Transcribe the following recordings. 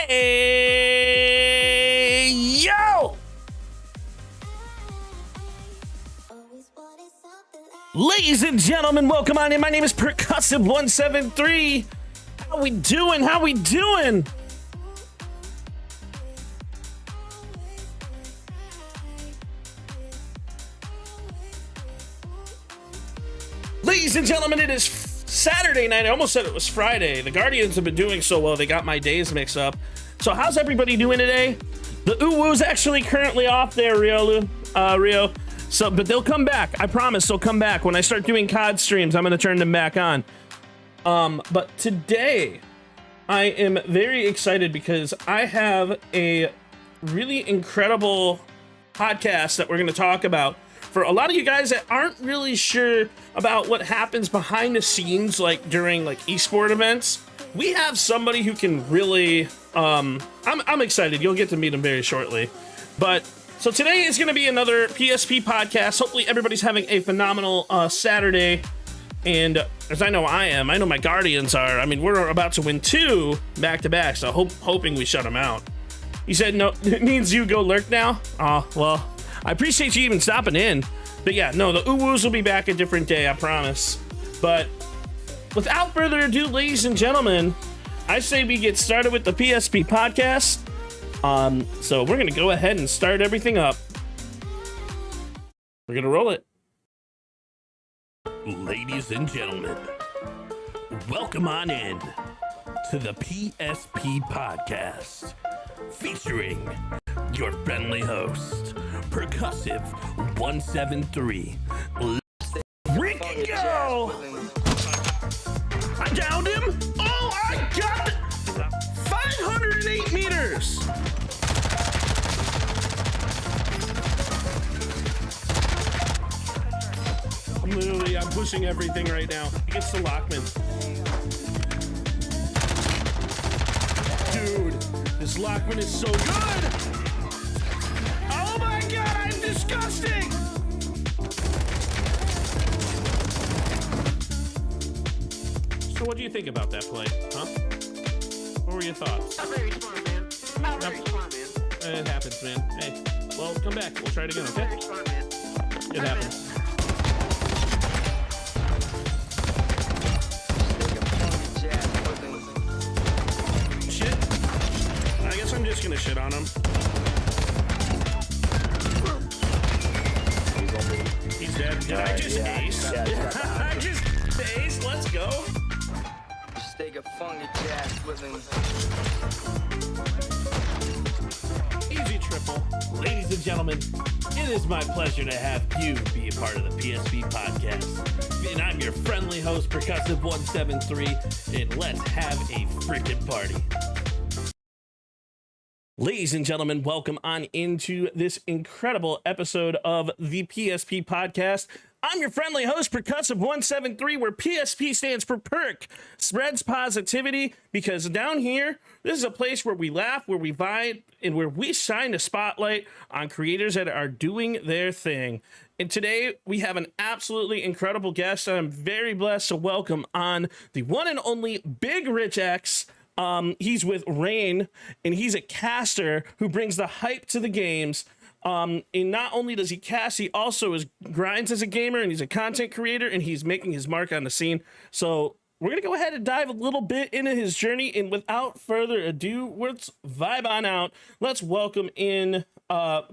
Hey, yo! Ladies and gentlemen, welcome on in. My name is Percussive173. How we doing? How we doing? Ladies and gentlemen, it is Saturday night. I almost said it was Friday. The Guardians have been doing so well, they got my days mixed up. So how's everybody doing today? The Uwu's actually currently off there, Rio. So, but they'll come back. I promise they'll come back. When I start doing COD streams, I'm going to turn them back on. But today, I am very excited because I have a really incredible podcast that we're going to talk about. For a lot of you guys that aren't really sure about what happens behind the scenes, like during like esport events, we have somebody who can really, I'm excited. You'll get to meet him very shortly. But so today is going to be another PSP podcast. Hopefully everybody's having a phenomenal Saturday. And as I know I am, I know my Guardians are. I mean, we're about to win 2 back-to-back, so hoping we shut them out. He said, no, it means you go lurk now? Oh, well, I appreciate you even stopping in. But yeah, no, the Uwus will be back a different day, I promise. But without further ado, ladies and gentlemen, I say we get started with the PSP podcast. So we're going to go ahead and start everything up. We're going to roll it. Ladies and gentlemen, welcome on in to the PSP Podcast, featuring your friendly host, Percussive173. Let's freaking go! I downed him! Oh, I got it! 508 meters! I'm pushing everything right now. He gets to Lockman. Dude, this Lockman is so good! Oh my god, I'm disgusting! So what do you think about that play, huh? What were your thoughts? Not very smart, man. Not very smart, man. It happens, man. Hey, well, come back. We'll try it again, okay? Very smart, man. It happens. Shit. I guess I'm just gonna shit on him. He's dead. Did I just ace? I just ace. Let's go. Just take a funky jazz with him. Ladies and gentlemen, it is my pleasure to have you be a part of the PSP Podcast. And I'm your friendly host, Percussive173, and let's have a freaking party. Ladies and gentlemen, welcome on into this incredible episode of the PSP Podcast. I'm your friendly host, Percussive173, where PSP stands for Perk, spreads positivity, because down here, this is a place where we laugh, where we vibe, and where we shine a spotlight on creators that are doing their thing. And today, we have an absolutely incredible guest. I'm very blessed to welcome on the one and only Big Rich X. He's with Rain, and he's a caster who brings the hype to the games. And not only does he cast, he also grinds as a gamer, and he's a content creator, and he's making his mark on the scene. So we're going to go ahead and dive a little bit into his journey. And without further ado, let's vibe on out. Let's welcome in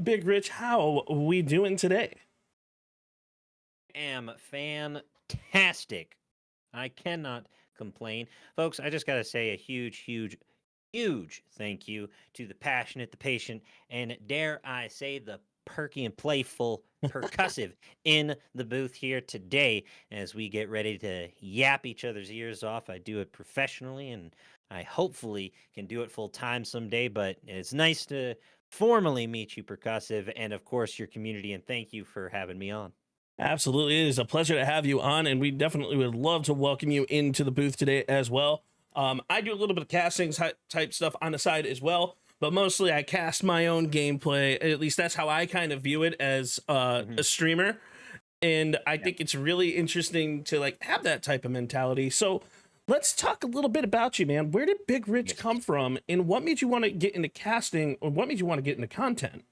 Big Rich. How are we doing today? Am fantastic. I cannot complain. Folks, I just got to say a huge thank you to the passionate, the patient, and dare I say the perky and playful percussive in the booth here today as we get ready to yap each other's ears off. I do it professionally, and I hopefully can do it full time someday, but it's nice to formally meet you, percussive, and of course your community, and thank you for having me on. Absolutely. It is a pleasure to have you on, and we definitely would love to welcome you into the booth today as well. I do a little bit of casting type stuff on the side as well, but mostly I cast my own gameplay. At least that's how I kind of view it as a streamer. And I think it's really interesting to like have that type of mentality. So let's talk a little bit about you, man. Where did Big Rich come from, and what made you want to get into casting, or what made you want to get into content?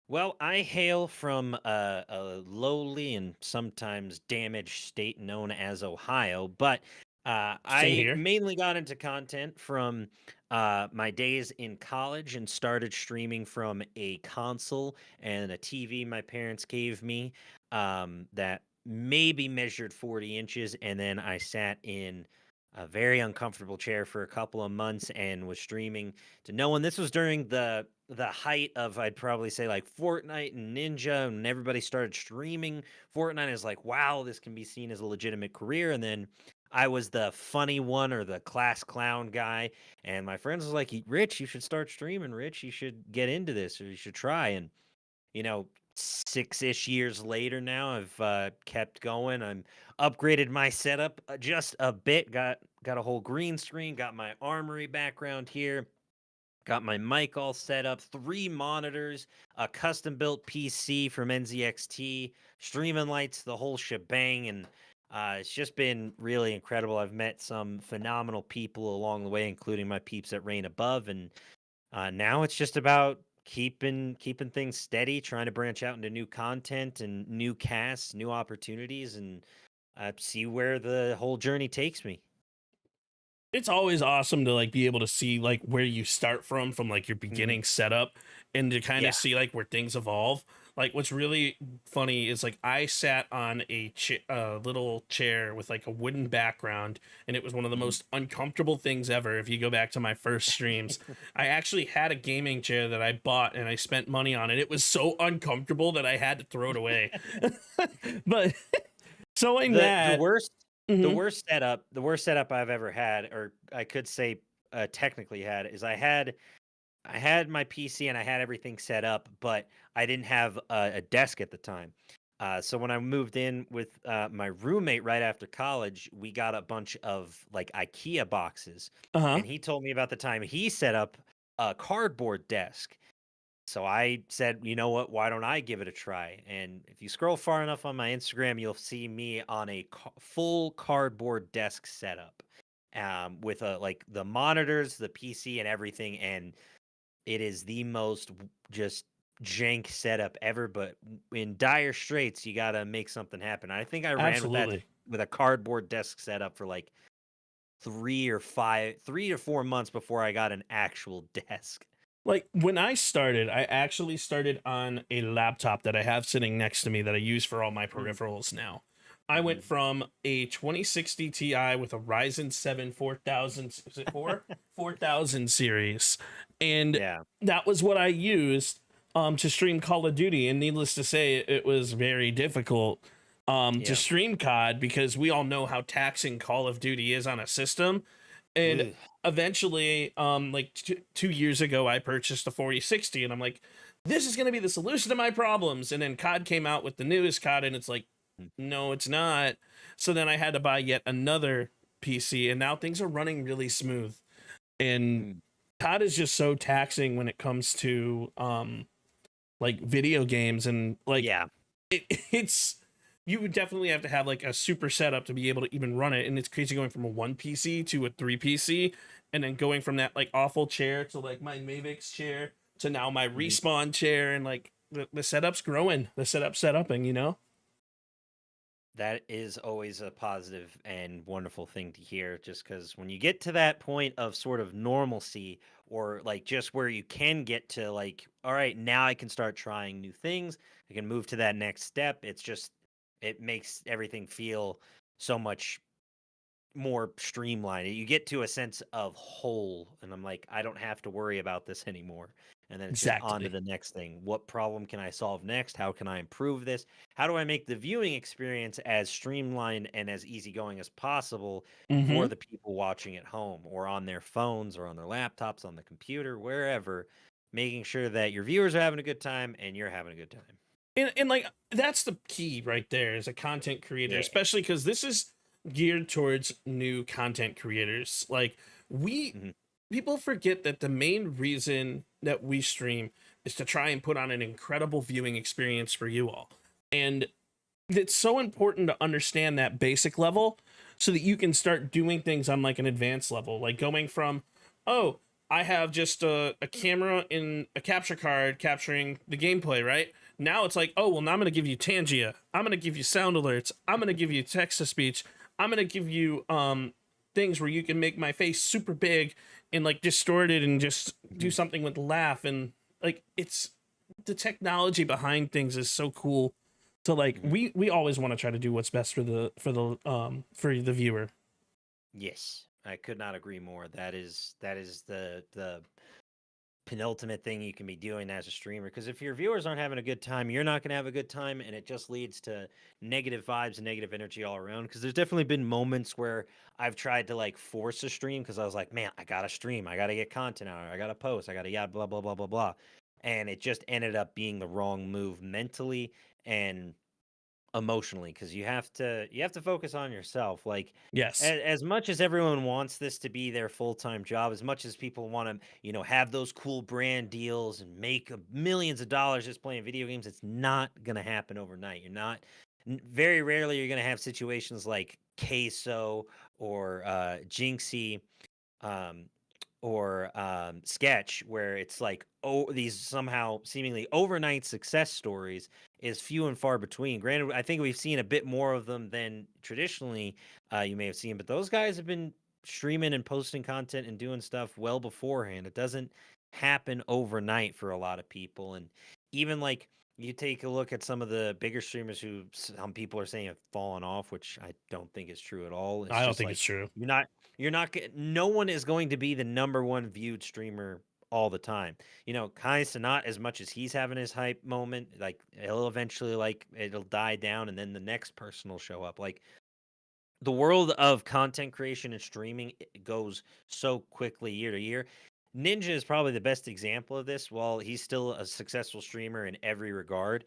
Well, I hail from a lowly and sometimes damaged state known as Ohio, but I mainly got into content from my days in college and started streaming from a console and a TV my parents gave me that maybe measured 40 inches. And then I sat in a very uncomfortable chair for a couple of months and was streaming to no one. This was during the height of, I'd probably say, like Fortnite and Ninja, and everybody started streaming Fortnite. Is like, wow, this can be seen as a legitimate career. And then I was the funny one or the class clown guy, and my friends was like, Rich, you should start streaming. Rich, you should get into this, or you should try. And 6-ish years later now, I've kept going. I'm upgraded my setup just a bit. Got a whole green screen. Got my armory background here. Got my mic all set up. 3 monitors. A custom built PC from NZXT. Streaming lights. The whole shebang. And it's just been really incredible. I've met some phenomenal people along the way, including my peeps at Rain Above. And now it's just about keeping things steady, trying to branch out into new content and new casts, new opportunities, and see where the whole journey takes me. It's always awesome to like be able to see like where you start from like your beginning setup, and to kind of see like where things evolve. Like what's really funny is like I sat on a little chair with like a wooden background, and it was one of the most uncomfortable things ever. If you go back to my first streams, I actually had a gaming chair that I bought and I spent money on it. It was so uncomfortable that I had to throw it away. But the worst setup I've ever had, or I could say technically had, is I had my PC and I had everything set up, but I didn't have a desk at the time. So when I moved in with my roommate right after college, we got a bunch of like IKEA boxes, and he told me about the time he set up a cardboard desk. So I said, you know what, why don't I give it a try? And if you scroll far enough on my Instagram, you'll see me on a full cardboard desk setup with like the monitors, the PC, and everything. And it is the most just jank setup ever, but in dire straits, you got to make something happen. I think I ran with a cardboard desk setup for like 3 to 4 months before I got an actual desk. Like when I started, I actually started on a laptop that I have sitting next to me that I use for all my peripherals now. I went from a 2060 Ti with a Ryzen 7 4000, is it 4000 series, and that was what I used to stream Call of Duty, and needless to say, it was very difficult to Yeah. stream COD because we all know how taxing Call of Duty is on a system. And Ugh. eventually, like 2 years ago, I purchased a 4060, and I'm like, this is going to be the solution to my problems. And then COD came out with the newest COD, and it's like, Mm. no, it's not. So then I had to buy yet another PC, and now things are running really smooth. And Mm. COD is just so taxing when it comes to like video games, and like Yeah. it's you would definitely have to have like a super setup to be able to even run it. And it's crazy going from a 1 PC to a 3 PC, and then going from that like awful chair to like my Mavix chair to now my Mhm. respawn chair, and like the setup's growing, the setup's setuping, you know. That is always a positive and wonderful thing to hear, just because when you get to that point of sort of normalcy, or like just where you can get to, like, all right, now I can start trying new things, I can move to that next step. It's just, it makes everything feel so much more streamlined. You get to a sense of whole, and I'm like, I don't have to worry about this anymore. And then it's just on to Exactly. the next thing. What problem can I solve next? How can I improve this? How do I make the viewing experience as streamlined and as easygoing as possible Mm-hmm. for the people watching at home or on their phones or on their laptops, on the computer, wherever, making sure that your viewers are having a good time and you're having a good time. And like that's the key right there as a content creator, Yeah. especially because this is geared towards new content creators. Like we Mhm. people forget that the main reason that we stream is to try and put on an incredible viewing experience for you all. And it's so important to understand that basic level so that you can start doing things on like an advanced level, like going from, oh, I have just a camera in a capture card capturing the gameplay, right? Now it's like, oh, well, now I'm going to give you Tangia. I'm going to give you sound alerts. I'm going to give you text to speech. I'm going to give you things where you can make my face super big and like distorted and just do Mhm. something with laugh. And like, it's the technology behind things is so cool. So like Mhm. we always want to try to do what's best for the viewer. Yes, I could not agree more. That is the penultimate thing you can be doing as a streamer, because if your viewers aren't having a good time, you're not going to have a good time, and it just leads to negative vibes and negative energy all around. Because there's definitely been moments where I've tried to like force a stream because I was like, man, I gotta stream, I gotta get content out, I gotta post, I gotta, yeah, blah blah blah blah blah, and it just ended up being the wrong move mentally and emotionally, because you have to focus on yourself. Like, Yes. as much as everyone wants this to be their full-time job, as much as people want to, have those cool brand deals and make millions of dollars just playing video games, it's not going to happen overnight. You're not Very rarely you're going to have situations like Queso or Jinxie, um, or Sketch, where it's like, oh, these somehow seemingly overnight success stories is few and far between. Granted, I think we've seen a bit more of them than traditionally you may have seen, but those guys have been streaming and posting content and doing stuff well beforehand. It doesn't happen overnight for a lot of people. And even like, you take a look at some of the bigger streamers who some people are saying have fallen off, which I don't think is true at all. It's I don't just think it's like, true. no one is going to be the number one viewed streamer all the time. Kai Cenat, as much as he's having his hype moment, like, he'll eventually, like, it'll die down and then the next person will show up. Like, the world of content creation and streaming, it goes so quickly year to year. Ninja is probably the best example of this. While he's still a successful streamer in every regard,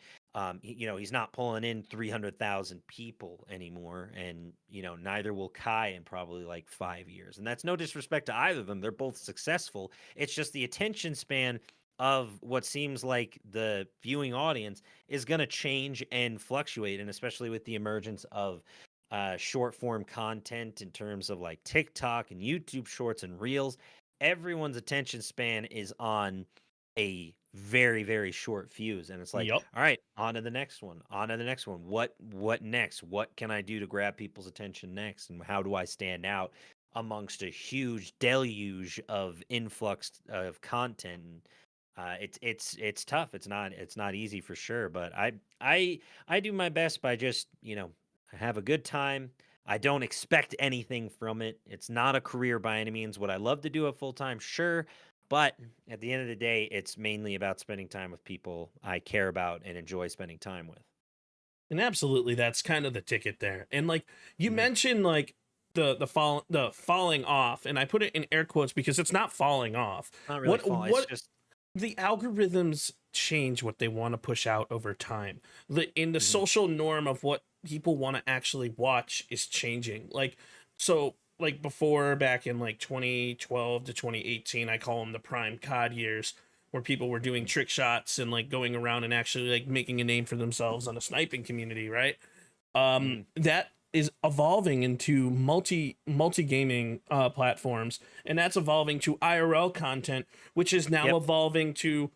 he's not pulling in 300,000 people anymore, and neither will Kai in probably like 5 years. And that's no disrespect to either of them; they're both successful. It's just the attention span of what seems like the viewing audience is going to change and fluctuate, and especially with the emergence of short form content in terms of like TikTok and YouTube shorts and reels, everyone's attention span is on a very, very short fuse. And it's like, Yep. all right, on to the next one, on to the next one. What next? What can I do to grab people's attention next? And how do I stand out amongst a huge deluge of influx of content? And it's tough. It's not easy for sure. But I do my best by just, I have a good time. I don't expect anything from it. It's not a career by any means. Would I love to do it full time? Sure. But at the end of the day, it's mainly about spending time with people I care about and enjoy spending time with. And absolutely, that's kind of the ticket there. And like you Mhm. mentioned, like the falling off, and I put it in air quotes because it's not falling off. Not really What fun. It's what just the algorithms change what they want to push out over time. The Mhm. social norm of what people want to actually watch is changing. Like before, back in like 2012 to 2018, I call them the prime COD years, where people were doing trick shots and like going around and actually like making a name for themselves on a sniping community, right? Mhm. That is evolving into multi gaming platforms, and that's evolving to IRL content, which is now Yep. evolving to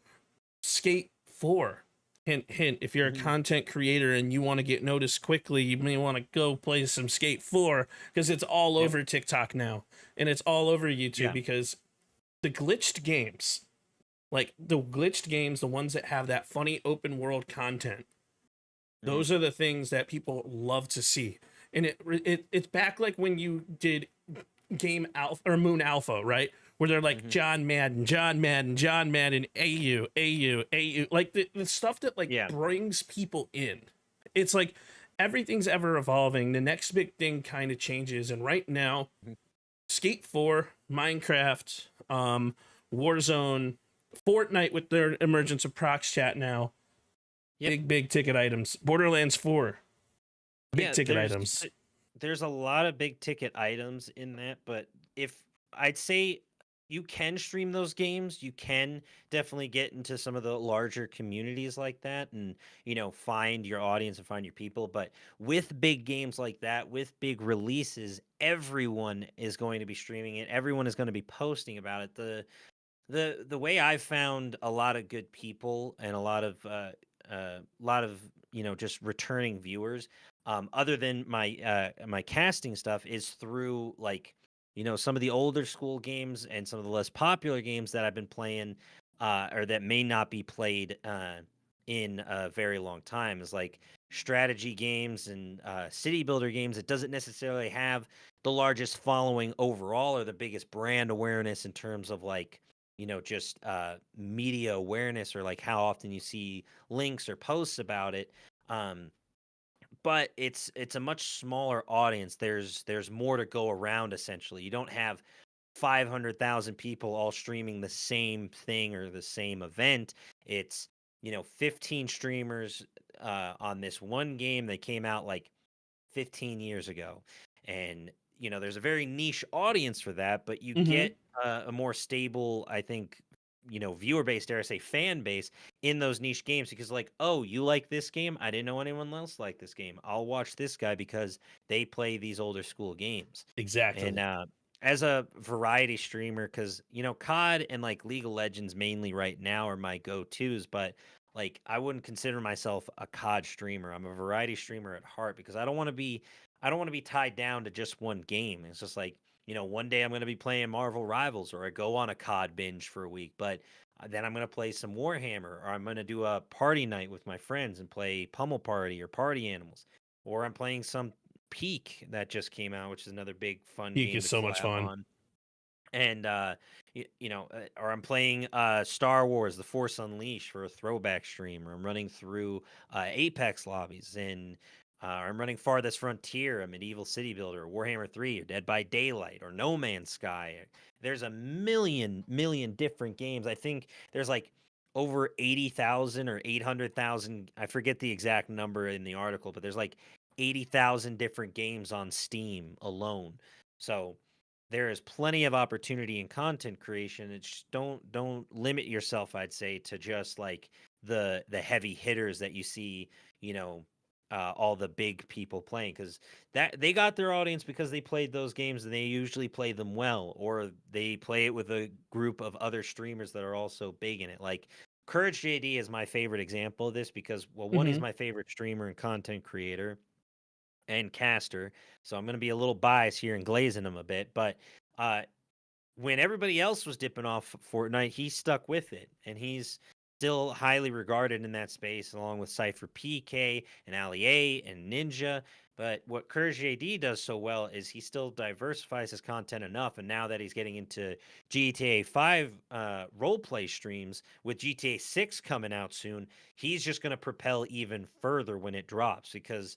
Skate 4. Hint, hint. If you're a Mhm. content creator and you want to get noticed quickly, you may want to go play some Skate 4 because it's all Yep. over TikTok now and it's all over YouTube Yeah. because the glitched games, like the glitched games, the ones that have that funny open world content, Mhm. those are the things that people love to see. And it's back like when you did Game Alpha or Moon Alpha, right? Where they're like Mhm. John Madden, John Madden, John Madden, AU, like the stuff that like Yeah. brings people in. It's like everything's ever evolving. The next big thing kind of changes, and right now, Mhm. Skate 4, Minecraft, Warzone, Fortnite with their emergence of Prox Chat now, Yep. big ticket items. Borderlands 4, big Yeah, ticket items. there's a lot of big ticket items in that, but if I'd say you can stream those games, you can definitely get into some of the larger communities like that and, find your audience and find your people, but with big games like that, with big releases, everyone is going to be streaming it. Everyone is going to be posting about it. The way I've found a lot of good people and a lot of just returning viewers, other than my casting stuff, is through like some of the older school games and some of the less popular games that I've been playing, or that may not be played in a very long time, is like strategy games and city builder games. It doesn't necessarily have the largest following overall or the biggest brand awareness in terms of like just media awareness or like how often you see links or posts about it. Um, but it's a much smaller audience. There's more to go around. Essentially, you don't have 500,000 people all streaming the same thing or the same event. It's 15 streamers on this one game. They came out like 15 years ago, and there's a very niche audience for that, but you Mm-hmm. get a more stable, I think, viewer base, dare I say fan base, in those niche games, because like, oh, you like this game, I didn't know anyone else liked this game, I'll watch this guy because they play these older school games. And Exactly. as a variety streamer, because COD and like League of Legends mainly right now are my go-to's, but like I wouldn't consider myself a COD streamer. I'm a variety streamer at heart because I don't want to be tied down to just one game. It's just like, one day I'm going to be playing Marvel Rivals, or I go on a COD binge for a week, but then I'm going to play some Warhammer, or I'm going to do a party night with my friends and play Pummel Party or Party Animals, or I'm playing some Peak that just came out, which is another big fun Geek game is to so much collab fun. on. And or I'm playing Star Wars: The Force Unleashed for a throwback stream, or I'm running through Apex lobbies, and I'm running Farthest Frontier, a medieval city builder, Warhammer 3, or Dead by Daylight, or No Man's Sky. There's a million different games. I think there's like over 80,000 or 800,000. I forget the exact number in the article, but there's like 80,000 different games on Steam alone. So there is plenty of opportunity in content creation. It's just don't limit yourself, I'd say, to just like the heavy hitters that you see, you know, all the big people playing, because that they got their audience because they played those games and they usually play them well, or they play it with a group of other streamers that are also big in it. Like Courage JD is my favorite example of this because, well, one, he's Mm-hmm. my favorite streamer and content creator and caster. So I'm going to be a little biased here and glazing him a bit. But uh, when everybody else was dipping off Fortnite, he stuck with it, and he's still highly regarded in that space, along with Cypher PK and Ali A and Ninja. But what Courage JD does so well is he still diversifies his content enough. And now that he's getting into GTA 5 roleplay streams with GTA 6 coming out soon, he's just going to propel even further when it drops, because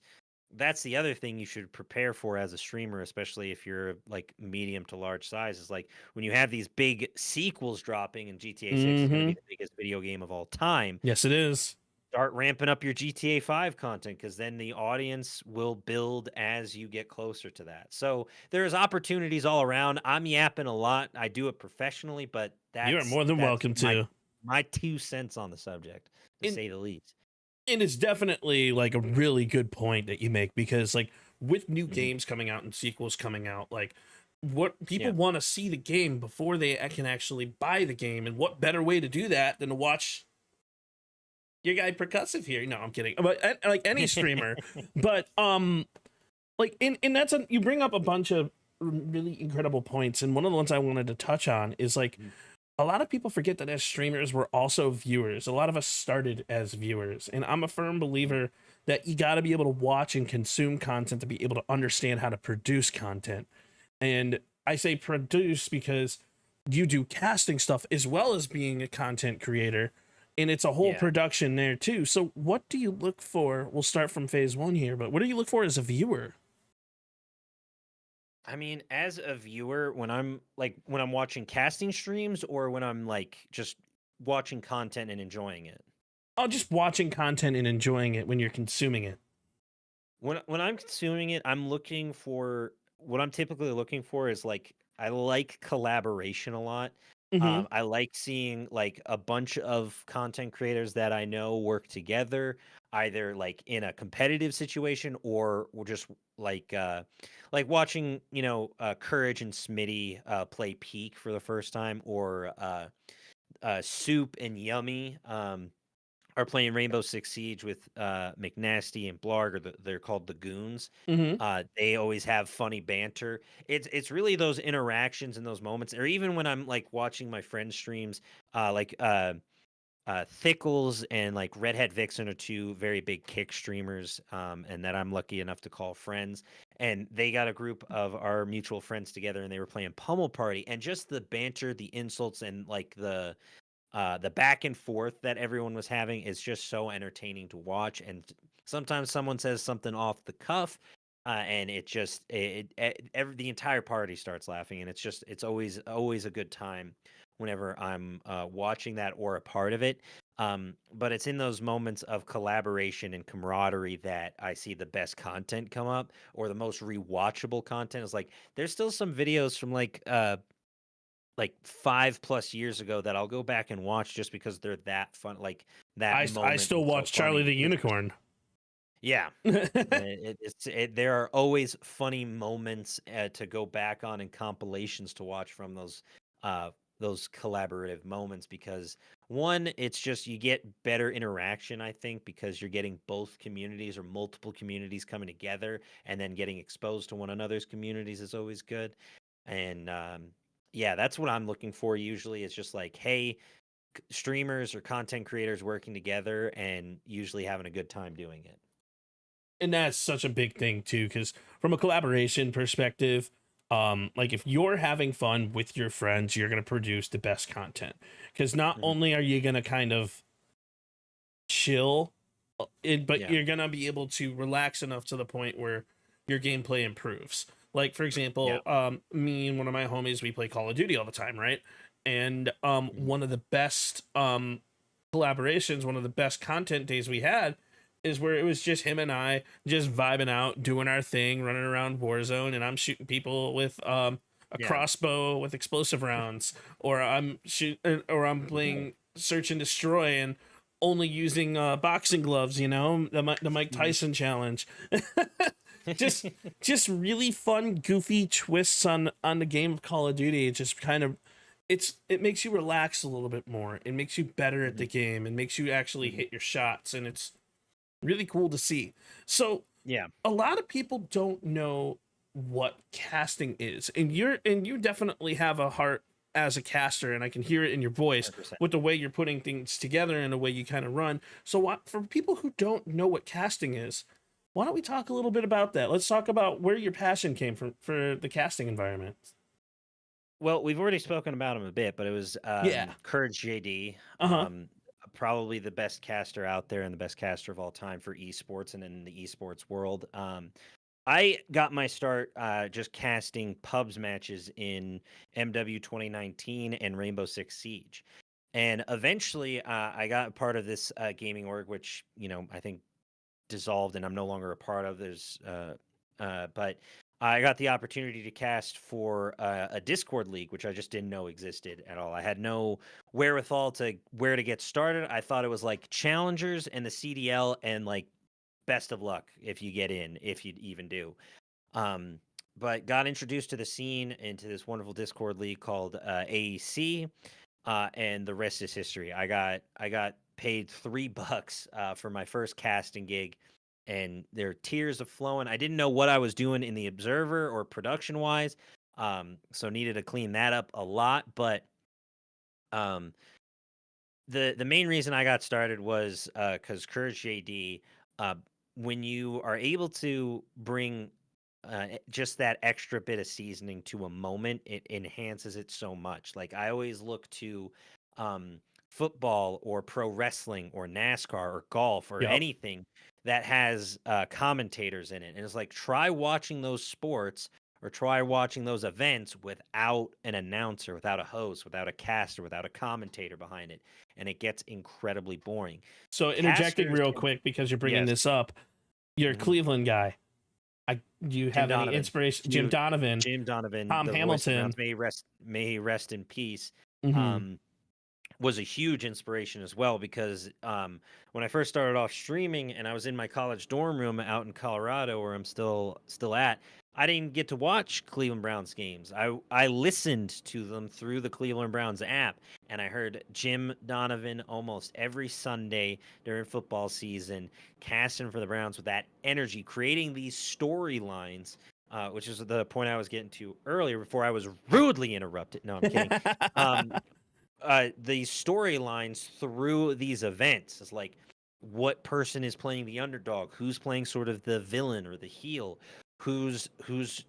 that's the other thing you should prepare for as a streamer, especially if you're like medium to large size, is like when you have these big sequels dropping, and GTA 6 is going to be Mm-hmm. the biggest video game of all time. Yes, it is. Start ramping up your GTA 5 content, because then the audience will build as you get closer to that. So there's opportunities all around. I'm yapping a lot. I do it professionally, but You are more than welcome my, to. my 2 cents on the subject, to And, say the least. and it's definitely like a really good point that you make, because like with new Mhm. games coming out and sequels coming out, like what people Yeah. want to see the game before they can actually buy the game, and what better way to do that than to watch your guy Percussive here. No, I'm kidding. But like any streamer, but like and that's you bring up a bunch of really incredible points, and one of the ones I wanted to touch on is like Mhm. a lot of people forget that as streamers we're also viewers. A lot of us started as viewers, and I'm a firm believer that you got to be able to watch and consume content to be able to understand how to produce content. And I say produce because you do casting stuff as well as being a content creator, and it's a whole Yeah. production there too. So what do you look for? We'll start from phase one here, but what do you look for as a viewer? I mean, as a viewer, when I'm watching casting streams, or when I'm like just watching content and enjoying it. Oh, just watching content and enjoying it when you're consuming it. When I'm consuming it, what I'm typically looking for is like, I like collaboration a lot. Mm-hmm. I like seeing like a bunch of content creators that I know work together, either like in a competitive situation, or just like watching, Courage and Smitty play Peak for the first time, or Soup and Yummy are playing Rainbow Six Siege with McNasty and Blarg, or they're called the Goons. Mm-hmm. They always have funny banter. It's really those interactions and those moments, or even when I'm like watching my friends' streams, Thickles and like Redhead Vixen are two very big kick streamers, and that I'm lucky enough to call friends. And they got a group of our mutual friends together, and they were playing Pummel Party, and just the banter, the insults, and like the back and forth that everyone was having is just so entertaining to watch. And sometimes someone says something off the cuff, and the entire party starts laughing, and it's always a good time whenever I'm watching that or a part of it. But it's in those moments of collaboration and camaraderie that I see the best content come up, or the most rewatchable content. Is like, there's still some videos from like 5+ years ago that I'll go back and watch, just because they're that fun. Like, that I moment still was so watch Charlie funny. the Unicorn. Yeah. There are always funny moments to go back on, and compilations to watch from those collaborative moments, because one, it's just, you get better interaction, I think, because you're getting both communities or multiple communities coming together, and then getting exposed to one another's communities is always good. And yeah, that's what I'm looking for usually. It's just like, hey, streamers or content creators working together and usually having a good time doing it. And that's such a big thing too, because from a collaboration perspective, like if you're having fun with your friends, you're going to produce the best content, because not Mhm. only are you going to kind of chill but Yeah. you're going to be able to relax enough to the point where your gameplay improves. Like, for example, me and one of my homies, we play Call of Duty all the time, right? And one of the best collaborations, one of the best content days we had is where it was just him and I just vibing out, doing our thing, running around Warzone, and I'm shooting people with a Yeah. crossbow with explosive rounds, or I'm playing Search and Destroy and only using boxing gloves, the Mike Tyson challenge. just really fun, goofy twists on the game of Call of Duty. It just kind of it makes you relax a little bit more. It makes you better at the game. It makes you actually hit your shots, and it's really cool to see. So Yeah. a lot of people don't know what casting is, and you definitely have a heart as a caster, and I can hear it in your voice 100%. with the way you're putting things together and the way you kind of run. So, for people who don't know what casting is, why don't we talk a little bit about that? Let's talk about where your passion came from for the casting environment. Well, we've already spoken about him a bit, but it was Yeah. Courage JD, Uh huh. probably the best caster out there and the best caster of all time for esports and in the esports world. I got my start just casting pubs matches in MW 2019 and Rainbow Six Siege. And eventually I got part of this gaming org, which, I think dissolved and I'm no longer a part of. But I got the opportunity to cast for a Discord league, which I just didn't know existed at all. I had no wherewithal to where to get started. I thought it was like challengers and the CDL and like best of luck if you get in, if you even do. But got introduced to the scene into this wonderful Discord league called AEC, and the rest is history. I got paid $3 for my first casting gig, and there are tears of flowing. I didn't know what I was doing in the Observer or production wise, so needed to clean that up a lot. But um, the main reason I got started was because Courage JD, when you are able to bring just that extra bit of seasoning to a moment, it enhances it so much. Like I always look to um, football or pro wrestling or NASCAR or golf or Yep. anything that has commentators in it, and it's like try watching those sports or try watching those events without an announcer, without a host, without a caster, without a commentator behind it, and it gets incredibly boring. So interjecting Casters real can, quick because you're bringing yes, this up, you're a mhm. Cleveland guy. Do you Jim have any Donovan, inspiration? Jim Donovan, Jim Donovan, Tom the voice of the Hamilton. Browns, may he rest in peace. Hmm. Um, was a huge inspiration as well because when I first started off streaming and I was in my college dorm room out in Colorado where I'm still at, I didn't get to watch Cleveland Browns games. I listened to them through the Cleveland Browns app, and I heard Jim Donovan almost every Sunday during football season casting for the Browns with that energy, creating these storylines. Which is the point I was getting to earlier before I was rudely interrupted. No, I'm kidding. Um, these storylines through these events. It's like what person is playing the underdog, who's playing sort of the villain or the heel, who's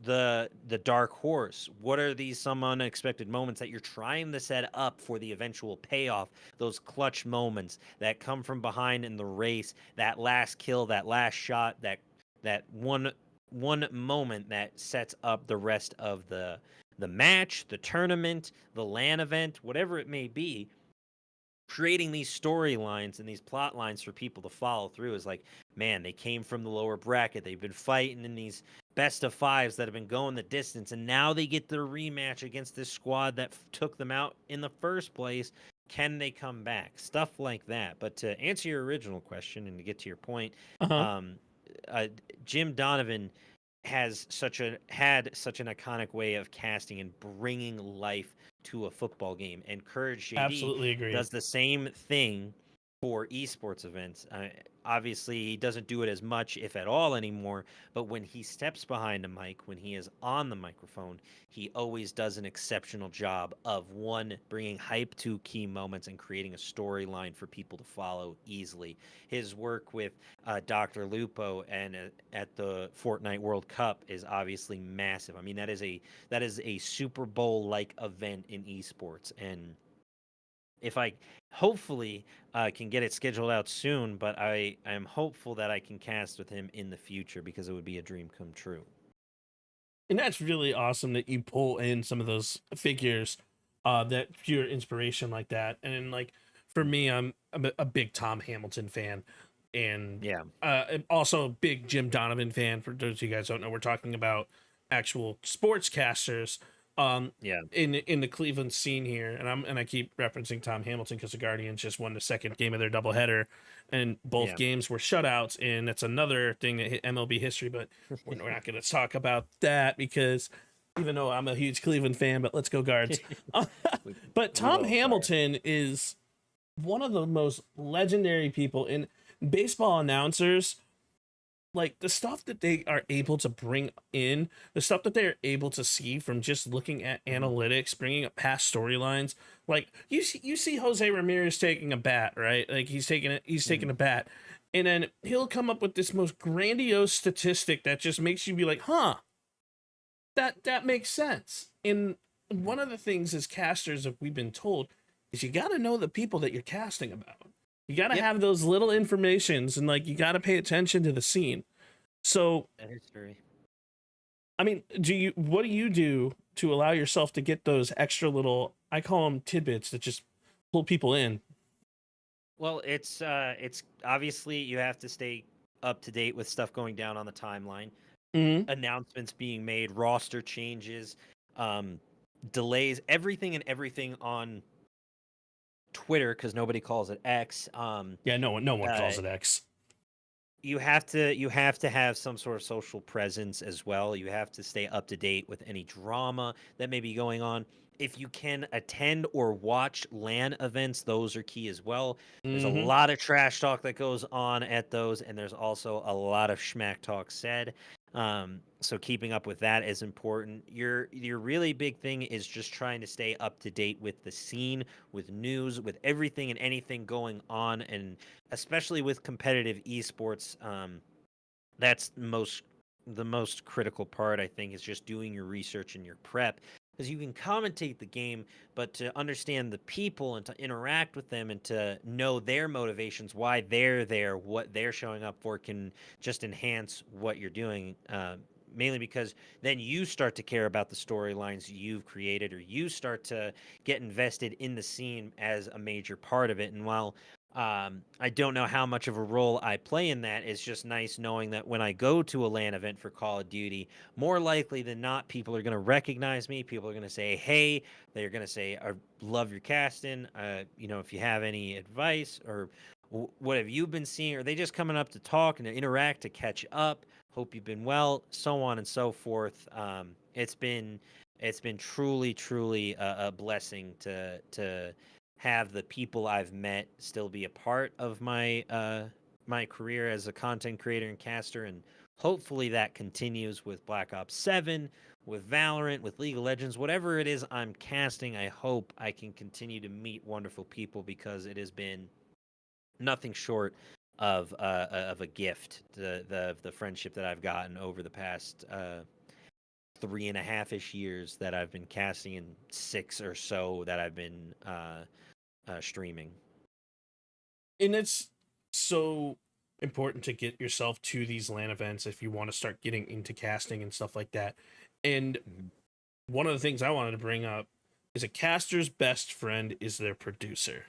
the dark horse. What are these some unexpected moments that you're trying to set up for the eventual payoff? Those clutch moments that come from behind in the race, that last kill, that last shot, that one moment that sets up the rest of the match, the tournament, the LAN event, whatever it may be, creating these storylines and these plot lines for people to follow through is like, man, they came from the lower bracket. They've been fighting in these best of fives that have been going the distance, and now they get their rematch against this squad that took them out in the first place. Can they come back? Stuff like that. But to answer your original question and to get to your point, Uh-huh. um, Jim Donovan had such an iconic way of casting and bringing life to a football game, and Courage JD Absolutely agree. does the same thing for esports events. Obviously, he doesn't do it as much, if at all, anymore. But when he steps behind a mic, when he is on the microphone, he always does an exceptional job of one, bringing hype to key moments and creating a storyline for people to follow easily. His work with Dr. Lupo and at the Fortnite World Cup is obviously massive. I mean, that is a Super Bowl like event in esports, and if I hopefully can get it scheduled out soon, but I am hopeful that I can cast with him in the future because it would be a dream come true. And that's really awesome that you pull in some of those figures, that pure inspiration like that. And like for me, I'm a big Tom Hamilton fan, and Yeah, I'm also a big Jim Donovan fan. For those of you guys who don't know, we're talking about actual sportscasters yeah, in the Cleveland scene here. And I keep referencing Tom Hamilton because the Guardians just won the second game of their doubleheader, and both yeah. games were shutouts. And that's another thing that hit MLB history, but we're not going to talk about that because even though I'm a huge Cleveland fan, but let's go Guards. we But we Tom love fire. Hamilton is one of the most legendary people in baseball announcers. like the stuff that they are able to bring in, the stuff that they're able to see from just looking at analytics, bringing up past storylines. Like you see Jose Ramirez taking a bat, right? Like he's taking a bat, and then he'll come up with this most grandiose statistic that just makes you be like, huh, that makes sense. And one of the things as casters that we've been told is you got to know the people that you're casting about. You got to Yep. have those little informations, and like you got to pay attention to the scene. So, That is very. I mean, what do you do to allow yourself to get those extra little, I call them tidbits, that just pull people in? Well, it's obviously you have to stay up to date with stuff going down on the timeline, announcements being made, roster changes, delays, everything on Twitter, because nobody calls it X. Yeah, no one calls it X. You have to have some sort of social presence as well. You have to stay up to date with any drama that may be going on. If you can attend or watch LAN events, those are key as well. There's a lot of trash talk that goes on at those, and there's also a lot of schmack talk said. So keeping up with that is important. Your really big thing is just trying to stay up to date with the scene, with news, with everything and anything going on, and especially with competitive esports. That's the most critical part, I think, is just doing your research and your prep, because you can commentate the game, but to understand the people and to interact with them and to know their motivations, why they're there, what they're showing up for, can just enhance what you're doing. Mainly because then you start to care about the storylines you've created, or you start to get invested in the scene as a major part of it. And while I don't know how much of a role I play in that, it's just nice knowing that when I go to a LAN event for Call of Duty, more likely than not, people are going to recognize me. People are going to say, hey, they're going to say, I love your casting. If you have any advice, or what have you been seeing? Are they just coming up to talk and to interact, to catch up? Hope you've been well, so on and so forth. It's been truly a blessing to have the people I've met still be a part of my my career as a content creator and caster, and hopefully that continues with Black Ops 7, with Valorant, with League of Legends, whatever it is I'm casting. I hope I can continue to meet wonderful people, because it has been nothing short of a gift, the friendship that I've gotten over the past 3.5-ish years that I've been casting, and 6 or so that I've been streaming. And it's so important to get yourself to these LAN events if you want to start getting into casting and stuff like that. And one of the things I wanted to bring up is a caster's best friend is their producer.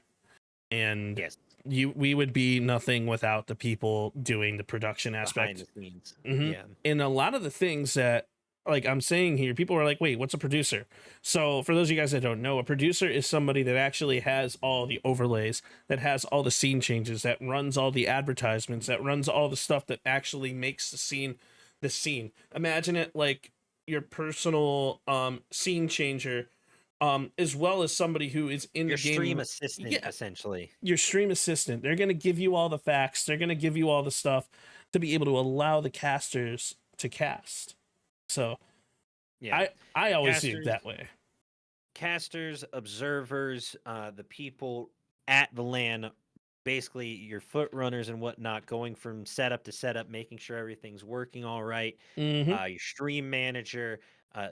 And Yes, we would be nothing without the people doing the production aspect. behind the scenes. Yeah. And a lot of the things that, like I'm saying here, people are like, wait, what's a producer? So for those of you guys that don't know, a producer is somebody that actually has all the overlays, that has all the scene changes, that runs all the advertisements, that runs all the stuff that actually makes the scene. Imagine it like your personal scene changer, as well as somebody who is in Your the game. stream assistant, essentially. Your stream assistant. They're going to give you all the facts. They're going to give you all the stuff to be able to allow the casters to cast. So Yeah, I always see it that way. Casters, observers, the people at the LAN, basically your foot runners and whatnot, going from setup to setup, making sure everything's working all right. Your stream manager,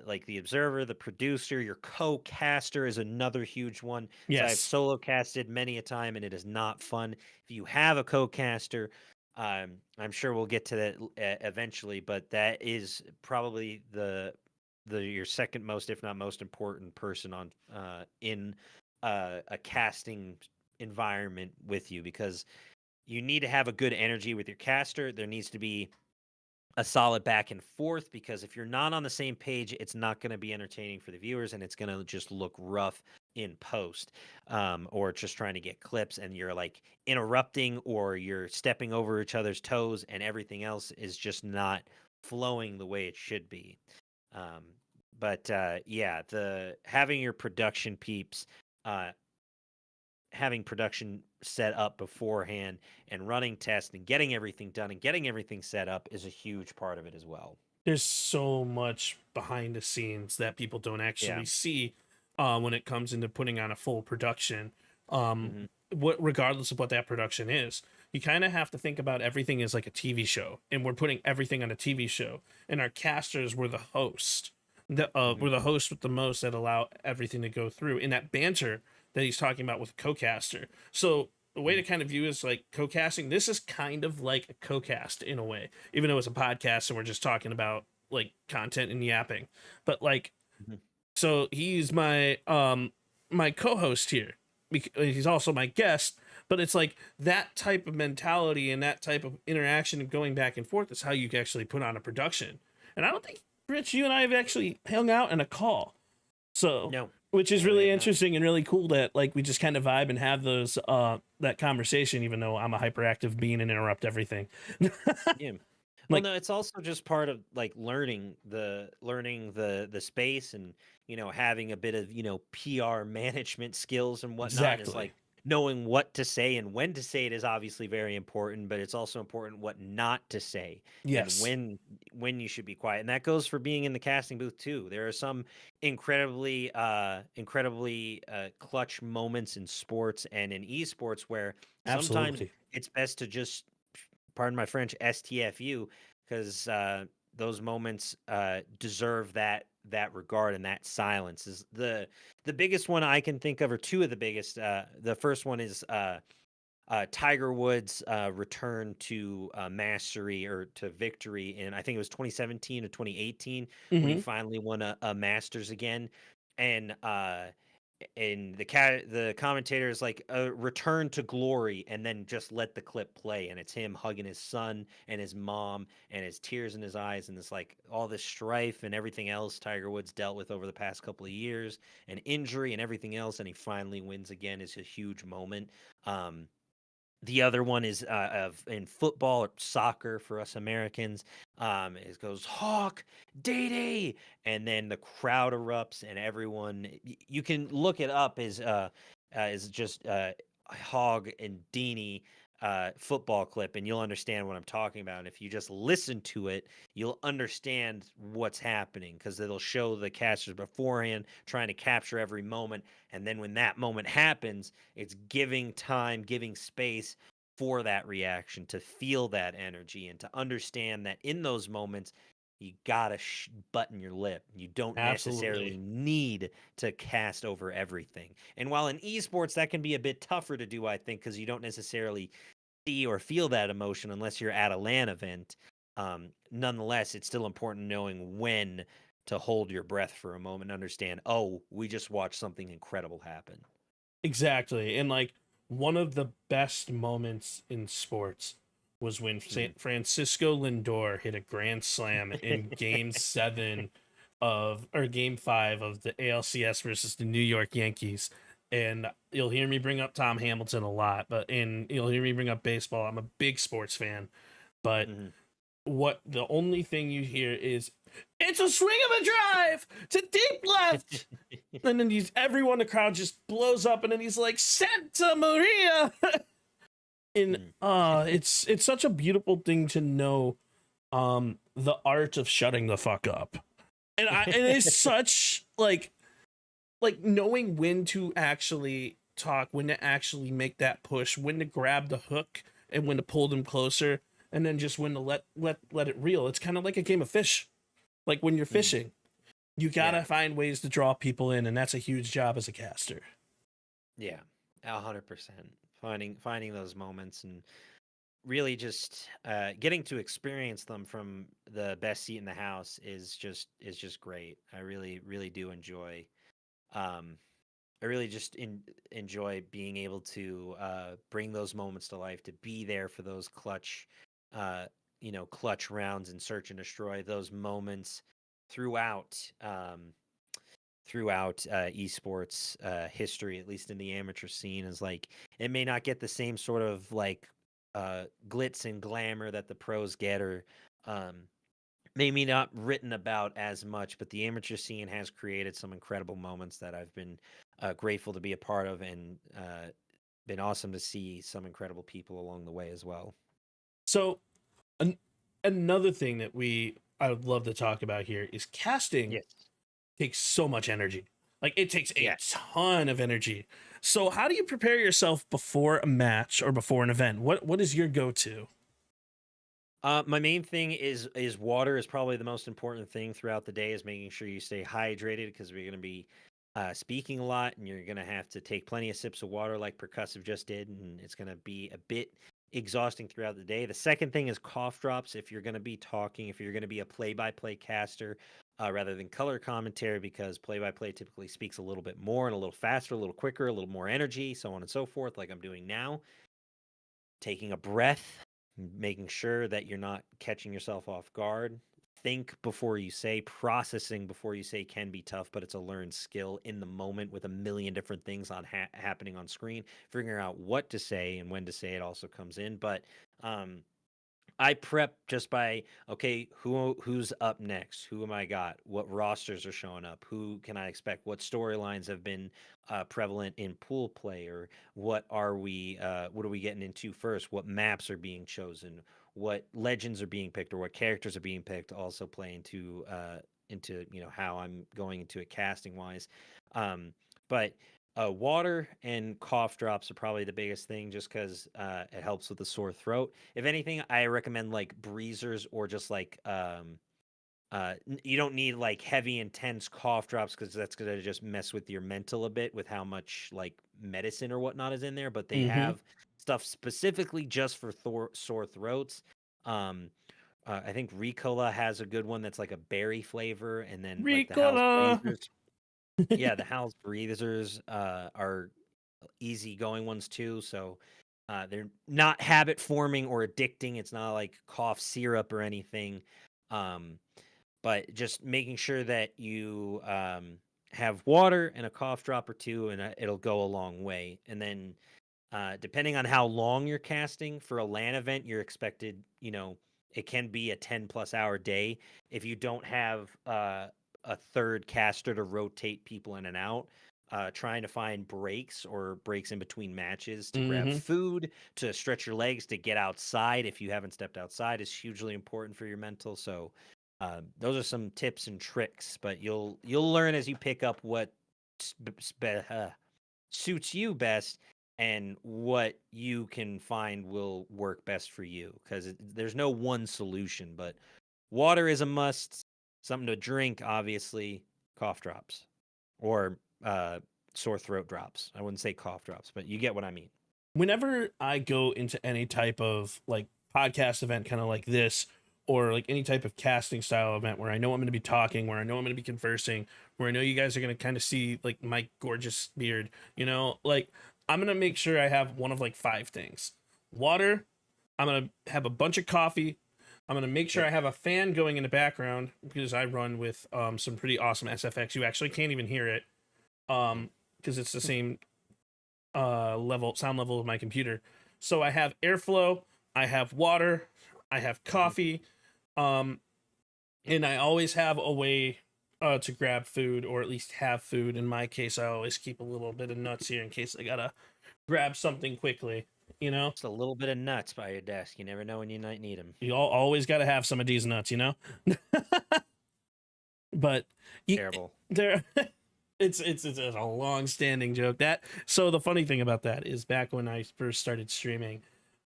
like the observer, the producer, your co-caster is another huge one. Yes. So I've solo casted many a time, and it is not fun. If you have a co-caster, I'm sure we'll get to that eventually, but that is probably your second most, if not most important person on in a casting environment with you, because you need to have a good energy with your caster. There needs to be a solid back and forth, because if you're not on the same page, it's not going to be entertaining for the viewers, and it's going to just look rough in post, or just trying to get clips, and you're like interrupting, or you're stepping over each other's toes, and everything else is just not flowing the way it should be. But yeah, the having your production peeps having production set up beforehand and running tests and getting everything done and getting everything set up is a huge part of it as well. There's so much behind the scenes that people don't Yeah. actually see when it comes into putting on a full production. Hmm. Regardless of what that production is, you kind of have to think about everything as like a TV show, and we're putting everything on a TV show, and our casters were the host. We're the host with the most that allow everything to go through in that banter that he's talking about with co-caster. So the way to kind of view is like co-casting. This is kind of like a co-cast in a way, even though it's a podcast and we're just talking about like content and yapping. But like, Hmm. so he's my my co-host here. He's also my guest. But it's like that type of mentality and that type of interaction and going back and forth is how you can actually put on a production. And I don't think Rich, you and I have actually hung out in a call. So No. which is No, we really have not. interesting and really cool that like we just kind of vibe and have those that conversation, even though I'm a hyperactive being and interrupt everything. Yeah. Well, Like- no, it's also just part of like learning the space and having a bit of PR management skills and whatnot. It's Exactly. like knowing what to say and when to say it is obviously very important, but it's also important what not to say Yes. and when you should be quiet. And that goes for being in the casting booth too. There are some incredibly clutch moments in sports and in esports where sometimes Absolutely. it's best to just, pardon my French, STFU, because those moments deserve that regard and that silence. Is the biggest one I can think of, or two of the biggest. The first one is Tiger Woods' return to mastery or to victory in, I think it was 2017 or 2018, when he Mhm. finally won a Masters again, and the commentator is like a return to glory, and then just let the clip play, and it's him hugging his son and his mom and his tears in his eyes, and it's like all this strife and everything else Tiger Woods dealt with over the past couple of years and injury and everything else, and he finally wins again is a huge moment. The other one is in football or soccer for us Americans. It goes Hawk, Day, and then the crowd erupts and everyone. You can look it up as just Hog and Deanie football clip, and you'll understand what I'm talking about. And if you just listen to it, you'll understand what's happening because it'll show the casters beforehand trying to capture every moment, and then when that moment happens, it's giving time, giving space for that reaction to feel that energy and to understand that in those moments you gotta button your lip. You don't necessarily Absolutely. need to cast over everything. And while in esports that can be a bit tougher to do, I think, because you don't necessarily see or feel that emotion unless you're at a LAN event. Nonetheless, it's still important knowing when to hold your breath for a moment and understand, oh, we just watched something incredible happen. Exactly. And like one of the best moments in sports was when Francisco Lindor hit a grand slam in game 7 or game 5 of the ALCS versus the New York Yankees. And you'll hear me bring up Tom Hamilton a lot, and you'll hear me bring up baseball. I'm a big sports fan, but what the only thing you hear is it's a swing of a drive to deep left. And then everyone in the crowd just blows up, and then he's like, Santa Maria. And it's such a beautiful thing to know the art of shutting the fuck up. And it is such like knowing when to actually talk, when to actually make that push, when to grab the hook and when to pull them closer, and then just when to let it reel. It's kind of like a game of fish. Like when you're fishing, you gotta find ways to draw people in, and that's a huge job as a caster. Yeah, 100%. Finding those moments and really just getting to experience them from the best seat in the house is just great. I really do enjoy. I really just enjoy being able to bring those moments to life, to be there for those clutch, clutch rounds in search and destroy. Those moments throughout esports history, at least in the amateur scene, is like it may not get the same sort of like glitz and glamour that the pros get, or maybe not written about as much, but the amateur scene has created some incredible moments that I've been grateful to be a part of, and been awesome to see some incredible people along the way as well. So, an, another thing that I would love to talk about here is casting Yes. takes so much energy. Like it takes a Yeah. ton of energy. So how do you prepare yourself before a match or before an event? What is your go-to? My main thing is water is probably the most important thing throughout the day. Is making sure you stay hydrated because we're going to be speaking a lot, and you're going to have to take plenty of sips of water, like Percussive just did, and it's going to be a bit exhausting throughout the day. The second thing is cough drops. If you're going to be talking, if you're going to be a play-by-play caster, rather than color commentary, because play-by-play typically speaks a little bit more and a little faster, a little quicker, a little more energy, so on and so forth, like I'm doing now. Taking a breath, making sure that you're not catching yourself off guard. Think before you say, processing before you say can be tough, but it's a learned skill in the moment with a million different things on happening on screen. Figuring out what to say and when to say it also comes in. But um, I prep just by okay, who's up next? Who am I got? What rosters are showing up? Who can I expect? What storylines have been prevalent in pool play, or what are we? What are we getting into first? What maps are being chosen? What legends are being picked, or what characters are being picked? Also play into how I'm going into it casting wise. But water and cough drops are probably the biggest thing, just because it helps with the sore throat. If anything, I recommend like breezers or just like you don't need like heavy intense cough drops because that's gonna just mess with your mental a bit with how much like medicine or whatnot is in there. But they Mm-hmm. have stuff specifically just for sore throats. Um, I think Ricola has a good one that's like a berry flavor, and then like the house Ricola. breezers. Yeah, the house breezers are easygoing ones too. So they're not habit forming or addicting. It's not like cough syrup or anything. Um, but just making sure that you have water and a cough drop or two, and it'll go a long way. And then depending on how long you're casting for a LAN event, you're expected, it can be a 10-plus hour day. If you don't have a third caster to rotate people in and out, trying to find breaks or breaks in between matches to grab Mm-hmm. food, to stretch your legs, to get outside if you haven't stepped outside is hugely important for your mental. So those are some tips and tricks, but you'll learn as you pick up what suits you best and what you can find will work best for you, because there's no one solution. But water is a must. Something to drink, obviously. Cough drops or sore throat drops. I wouldn't say cough drops, but you get what I mean. Whenever I go into any type of like podcast event, kind of like this, or like any type of casting style event where I know I'm going to be talking, where I know I'm going to be conversing, where I know you guys are going to kind of see like my gorgeous beard, like I'm going to make sure I have one of like five things: water, I'm going to have a bunch of coffee, I'm going to make sure Yep. I have a fan going in the background because I run with some pretty awesome SFX. You actually can't even hear it because it's the same sound level of my computer. So I have airflow, I have water, I have coffee, um, and I always have a way to grab food, or at least have food. In my case, I always keep a little bit of nuts here in case I gotta grab something quickly. Just a little bit of nuts by your desk. You never know when you might need them. You always gotta have some of these nuts. But Terrible. they're it's a long standing joke. So the funny thing about that is back when I first started streaming,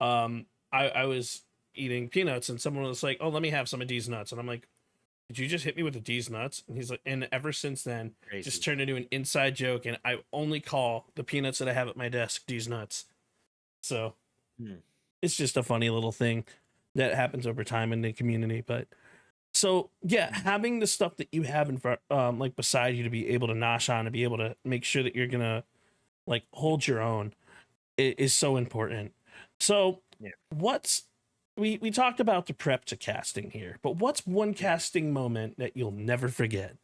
I was eating peanuts and someone was like, "Oh, let me have some of these nuts," and I'm like, "Did you just hit me with these nuts?" And he's like, and ever since then, Crazy. just turned into an inside joke, and I only call the peanuts that I have at my desk these nuts. So it's just a funny little thing that happens over time in the community, but. So yeah, having the stuff that you have in front, like beside you, to be able to nosh on, to be able to make sure that you're gonna like hold your own, is so important. So Yeah. what's we talked about the prep to casting here, but what's one casting moment that you'll never forget?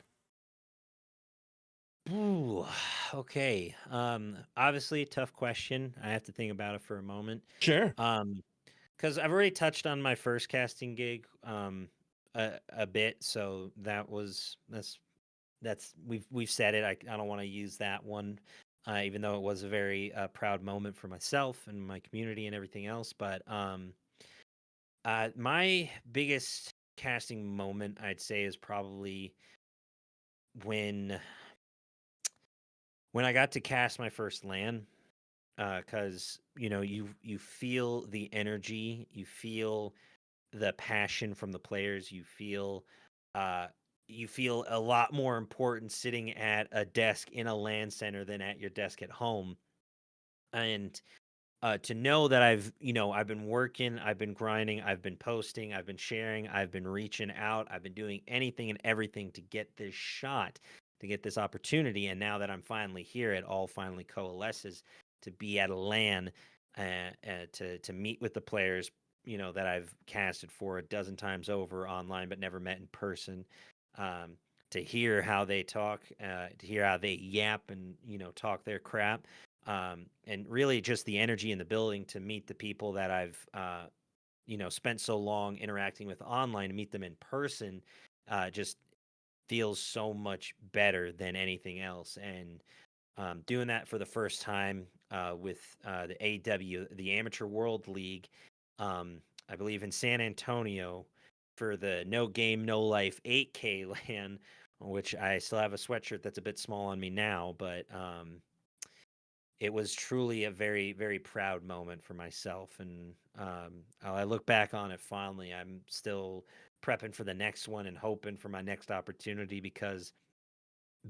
Ooh, okay. Obviously, tough question. I have to think about it for a moment. Sure. Because I've already touched on my first casting gig, a bit, so that's we've said it. I don't want to use that one. even though it was a very proud moment for myself and my community and everything else. But my biggest casting moment, I'd say, is probably when I got to cast my first LAN. Because you feel the energy, you feel the passion from the players, uh, you feel a lot more important sitting at a desk in a LAN center than at your desk at home. And to know that I've been working, I've been grinding, I've been posting, I've been sharing, I've been reaching out, I've been doing anything and everything to get this shot, to get this opportunity. And now that I'm finally here, it all finally coalesces to be at a LAN, to meet with the players, that I've casted for a dozen times over online, but never met in person. To hear how they talk, to hear how they yap and talk their crap, and really just the energy in the building to meet the people that I've spent so long interacting with online, to meet them in person, just feels so much better than anything else. And doing that for the first time with the AW, the Amateur World League, I believe in San Antonio, for the No Game No Life 8K LAN, which I still have a sweatshirt that's a bit small on me now, but it was truly a very, very proud moment for myself. And I look back on it fondly. I'm still prepping for the next one and hoping for my next opportunity, because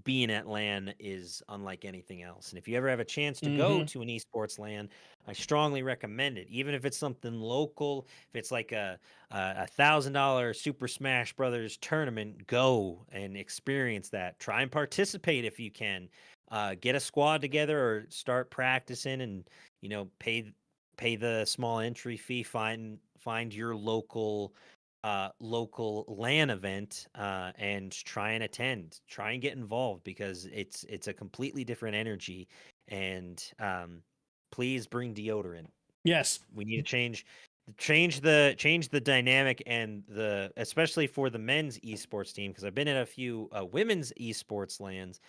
being at LAN is unlike anything else. And if you ever have a chance to go to an esports LAN, I strongly recommend it. Even if it's something local, if it's like a $1,000 Super Smash Brothers tournament, go and experience that. Try and participate if you can. Get a squad together or start practicing, and pay the small entry fee. Find your local LAN event, and try and attend, try and get involved, because it's a completely different energy. And please bring deodorant. Yes. We need to change the dynamic, and especially for the men's esports team, because I've been at a few women's esports LANs.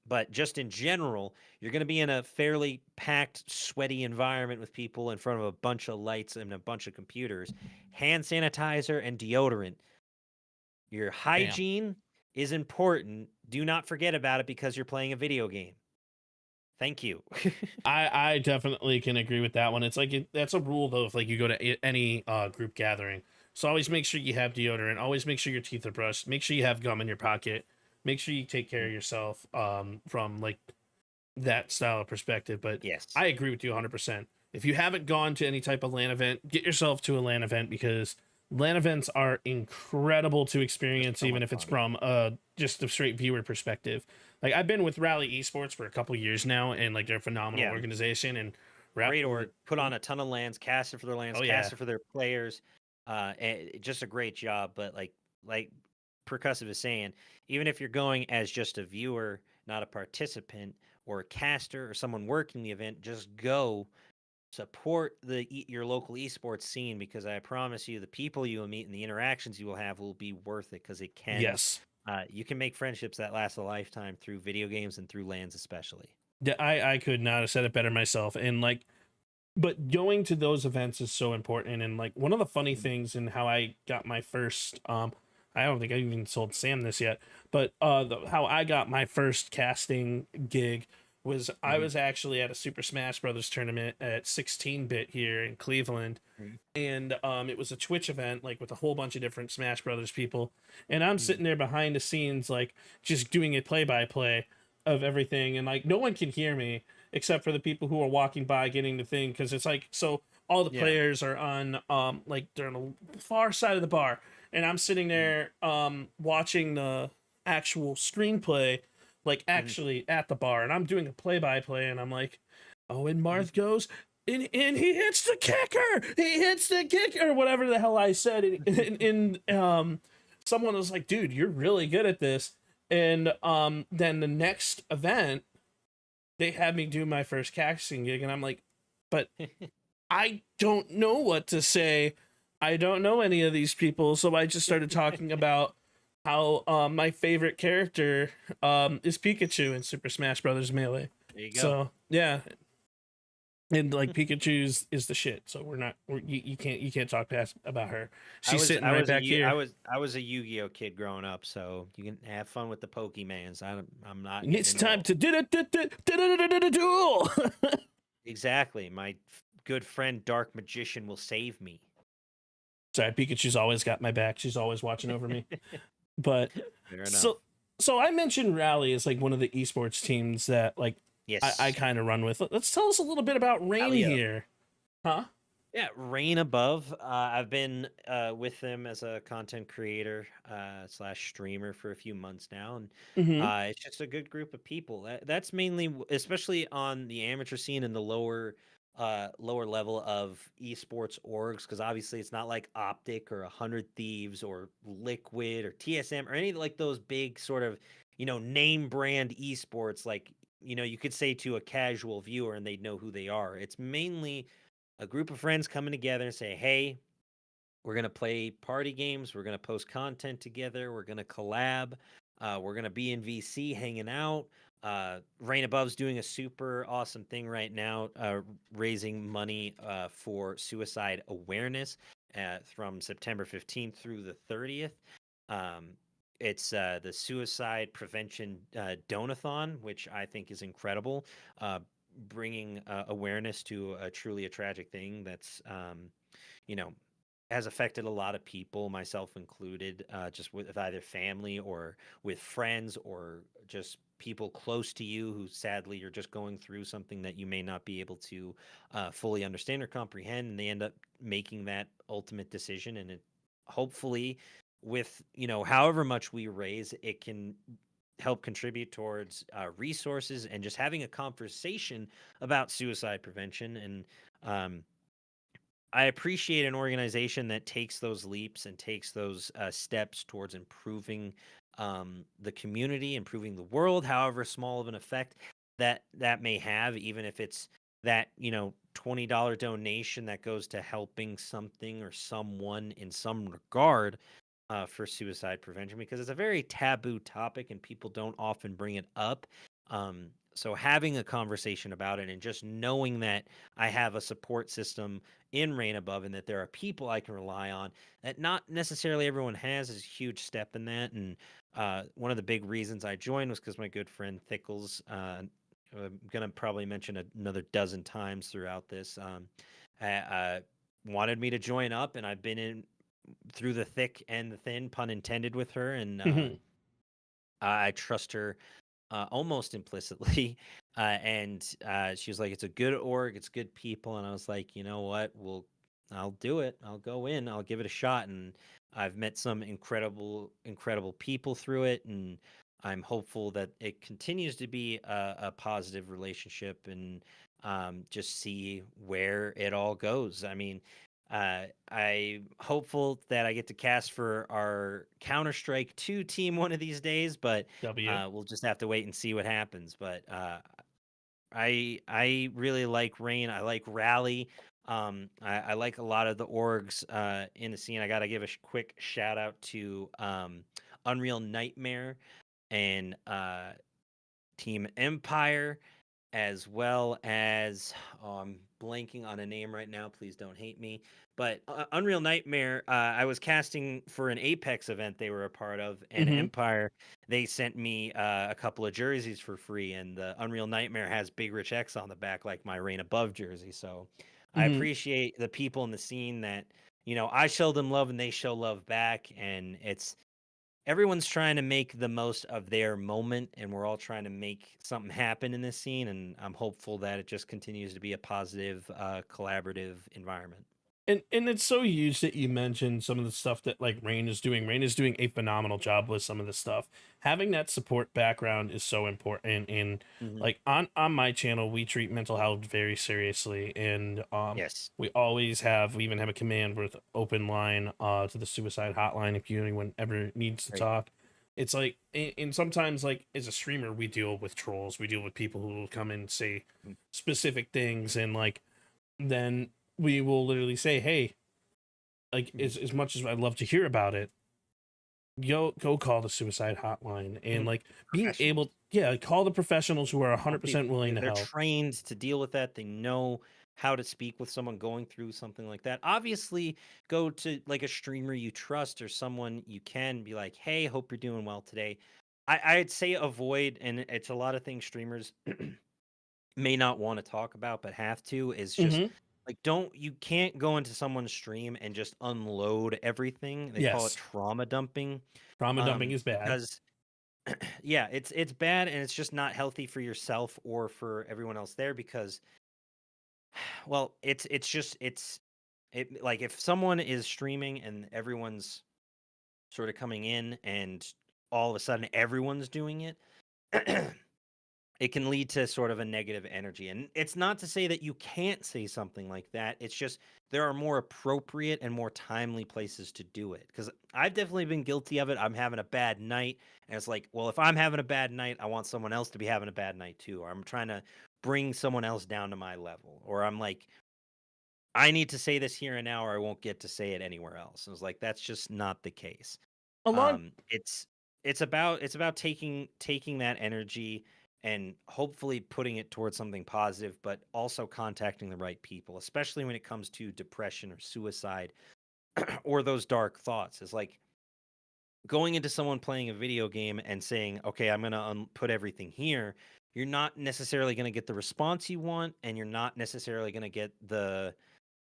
But just in general, you're going to be in a fairly packed, sweaty environment with people in front of a bunch of lights and a bunch of computers. Hand sanitizer and deodorant. Your hygiene is important. Do not forget about it because you're playing a video game. Thank you. I definitely can agree with that one. It's like that's a rule though. If like you go to any group gathering, so always make sure you have deodorant. Always make sure your teeth are brushed. Make sure you have gum in your pocket. Make sure you take care of yourself from like that style of perspective. But Yes, I agree with you 100%. If you haven't gone to any type of LAN event, get yourself to a LAN event, because LAN events are incredible to experience, even if it's from just a straight viewer perspective. Like I've been with Rally Esports for a couple years now, and like they're a phenomenal organization, and great org. Put on a ton of LANs, casted for their LANs, casted for their players. And just a great job. But like Percussive is saying, even if you're going as just a viewer, not a participant or a caster or someone working the event, just go support your local esports scene, because I promise you, the people you will meet and the interactions you will have will be worth it, because it can. Yes. You can make friendships that last a lifetime through video games and through LANs especially. I could not have said it better myself. And like, but going to those events is so important. And like one of the funny things in how I got my first I don't think I even told Sam this yet, but how I got my first casting gig was I was actually at a Super Smash Brothers tournament at 16-bit here in Cleveland, and it was a Twitch event, like with a whole bunch of different Smash Brothers people, and I'm sitting there behind the scenes, like just doing a play-by-play of everything, and like no one can hear me except for the people who are walking by getting the thing, because it's like, so all the players are on like they're on the far side of the bar, and I'm sitting there watching the actual screenplay, like actually at the bar, and I'm doing a play-by-play, and I'm like, oh, and Marth goes, and he hits the kicker, or whatever the hell I said, and someone was like, dude, you're really good at this. And then the next event, they had me do my first casting gig, and I'm like, but I don't know what to say. I don't know any of these people, so I just started talking about how my favorite character is Pikachu in Super Smash Bros. Melee. There you go. So yeah, and like Pikachu's is the shit. So you can't talk past about her. She's sitting right back here. I was a Yu-Gi-Oh kid growing up, so you can have fun with the Pokemans. I'm not getting It's time involved. to duel. Exactly. My good friend Dark Magician will save me. Sorry, Pikachu's always got my back. She's always watching over me. But Fair enough. so I mentioned Rally as like one of the esports teams that like Yes. I kind of run with. Let's tell us a little bit about Rain Rally up. here. Huh? Yeah, Rain Above. I've been with them as a content creator slash streamer for a few months now, and Mm-hmm. it's just a good group of people. That's mainly, especially on the amateur scene and the lower level of esports orgs, because obviously it's not like Optic or 100 Thieves or Liquid or TSM or any like those big sort of name brand esports. Like you could say to a casual viewer and they'd know who they are. It's mainly a group of friends coming together and say, hey, we're going to play party games. We're going to post content together. We're going to collab. We're going to be in VC hanging out. Rain Above's doing a super awesome thing right now, raising money for suicide awareness from September 15th through the 30th. It's the Suicide Prevention Donathon, which I think is incredible. Bringing awareness to a tragic thing that's you know has affected a lot of people, myself included, just with either family or with friends or just people close to you who sadly you're just going through something that you may not be able to fully understand or comprehend, and they end up making that ultimate decision. And it hopefully, with however much we raise, it can help contribute towards resources and just having a conversation about suicide prevention. And I appreciate an organization that takes those leaps and takes those steps towards improving the community, improving the world, however small of an effect that may have, even if it's that $20 donation that goes to helping something or someone in some regard for suicide prevention, because it's a very taboo topic and people don't often bring it up. So having a conversation about it and just knowing that I have a support system in Rain Above and that there are people I can rely on that not necessarily everyone has is a huge step in that. And one of the big reasons I joined was because my good friend Thickles, I'm going to probably mention another dozen times throughout this, wanted me to join up, and I've been in through the thick and the thin, pun intended, with her, and Mm-hmm. I trust her almost implicitly. And she was like, "It's a good org, it's good people," and I was like, "You know what? I'll do it. I'll go in. I'll give it a shot." And I've met some incredible people through it, and I'm hopeful that it continues to be a positive relationship, and just see where it all goes. I mean, I'm hopeful that I get to cast for our Counter Strike 2 team one of these days, but W. we'll just have to wait and see what happens. But I really like Rain. I like Rally. I like a lot of the orgs in the scene. I got to give a quick shout out to Unreal Nightmare and Team Empire, as well as I'm blanking on a name right now. Please don't hate me. But Unreal Nightmare, I was casting for an Apex event they were a part of, and Mm-hmm. Empire, they sent me a couple of jerseys for free, and the Unreal Nightmare has Big Rich X on the back, like my Reign Above jersey. So I Mm-hmm. appreciate the people in the scene that I show them love and they show love back, and it's everyone's trying to make the most of their moment, and we're all trying to make something happen in this scene, and I'm hopeful that it just continues to be a positive collaborative environment. And it's so huge that you mentioned some of the stuff that like Rain is doing. Rain is doing a phenomenal job with some of this stuff. Having that support background is so important. And Hmm. like on my channel, we treat mental health very seriously, and Yes. we even have a command with open line to the suicide hotline if anyone ever needs to Right. talk. It's like and sometimes like as a streamer we deal with trolls, we deal with people who will come and say Mm. specific things, and like then we will literally say, hey, like Mhm. as much as I'd love to hear about it, go call the suicide hotline and like being Professionals. able, yeah, call the professionals who are Call people. 100% willing to They're help. trained to deal with that. They know how to speak with someone going through something like that. Obviously, go to like a streamer you trust or someone you can be like, "Hey, hope you're doing well today." I'd say avoid, and it's a lot of things streamers may not want to talk about but have to, is just Hmm. like you can't go into someone's stream and just unload everything. They call it Yes, trauma dumping. trauma dumping is bad. Because yeah, it's bad, and it's just not healthy for yourself or for everyone else there because well, it like if someone is streaming and everyone's sort of coming in and all of a sudden everyone's doing it, it can lead to sort of a negative energy. And it's not to say that you can't say something like that. It's just there are more appropriate and more timely places to do it. Because I've definitely been guilty of it. I'm having a bad night. And it's like, well, if I'm having a bad night, I want someone else to be having a bad night too. Or I'm trying to bring someone else down to my level. Or I'm like, I need to say this here and now, or I won't get to say it anywhere else. And it's like, that's just not the case. A lot. It's it's about taking that energy and hopefully putting it towards something positive, but also contacting the right people, especially when it comes to depression or suicide or those dark thoughts. Is like going into someone playing a video game and saying, "Okay, I'm gonna put everything here." You're not necessarily going to get the response you want, and you're not necessarily going to get the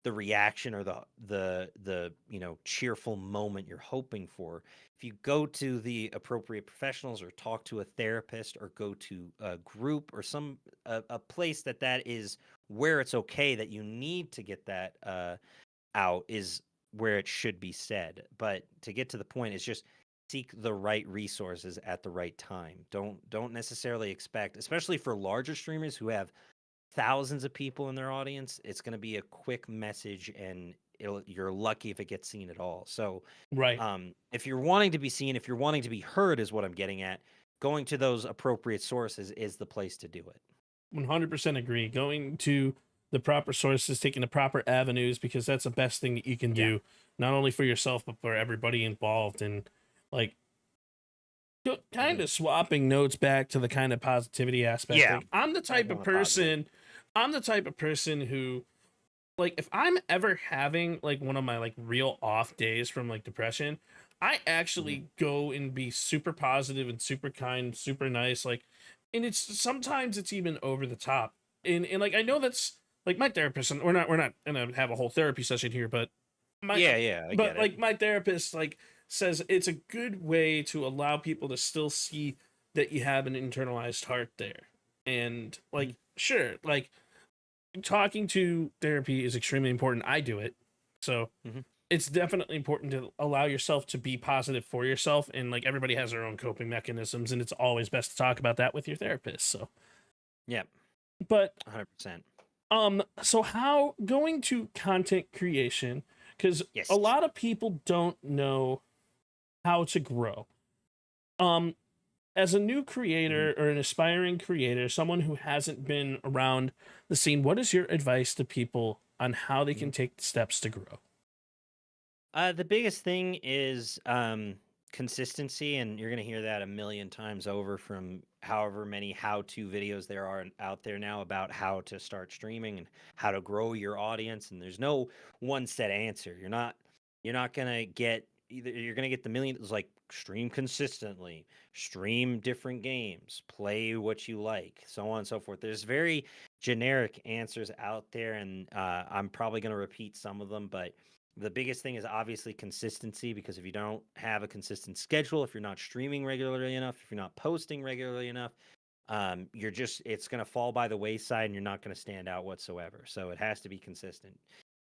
reaction or the cheerful moment you're hoping for. If you go to the appropriate professionals or talk to a therapist or go to a group or a place that is where it's okay that you need to get that out is where it should be said. But to get to the point is just seek the right resources at the right time. Don't necessarily expect, especially for larger streamers who have thousands of people in their audience, it's going to be a quick message, and you're lucky if it gets seen at all. So, Right. if you're wanting to be seen, if you're wanting to be heard, is what I'm getting at. Going to those appropriate sources is the place to do it. 100% agree. Going to the proper sources, taking the proper avenues, because that's the best thing that you can Yeah. do, not only for yourself but for everybody involved. And like kind Mhm. of swapping notes back to the kind of positivity aspect. Yeah. Like I'm the type Back of on the positive. person. I'm the type of person who, like, if I'm ever having like one of my like real off days from like depression, I Mhm. actually go and be super positive and super kind, super nice. Like, and it's sometimes it's even over the top. And like I know that's like my therapist, and we're not gonna have a whole therapy session here, my Yeah, yeah, I get but it. like my therapist like says it's a good way to allow people to still see that you have an internalized heart there. And like Mhm. sure, like talking to therapy is extremely important. I do it. So Mhm. it's definitely important to allow yourself to be positive for yourself, and like everybody has their own coping mechanisms, and it's always best to talk about that with your therapist. So Yeah, but 100%. so how going to content creation, because a Yes. lot of people don't know how to grow. Um as a new Mhm. creator or an aspiring creator, someone who hasn't been around the scene, what is your advice to people on how they can Mhm. take steps to grow? The biggest thing is consistency, and you're going to hear that a million times over from however many how-to videos there are out there now about how to start streaming and how to grow your audience. And there's no one set answer. You're not going to get either. You're going to get the million. It's like stream consistently, stream different games, play what you like, so on and so forth. There's very generic answers out there, and I'm probably going to repeat some of them, but the biggest thing is obviously consistency, because if you don't have a consistent schedule, if you're not streaming regularly enough, if you're not posting regularly enough, it's going to fall by the wayside and you're not going to stand out whatsoever. So it has to be consistent.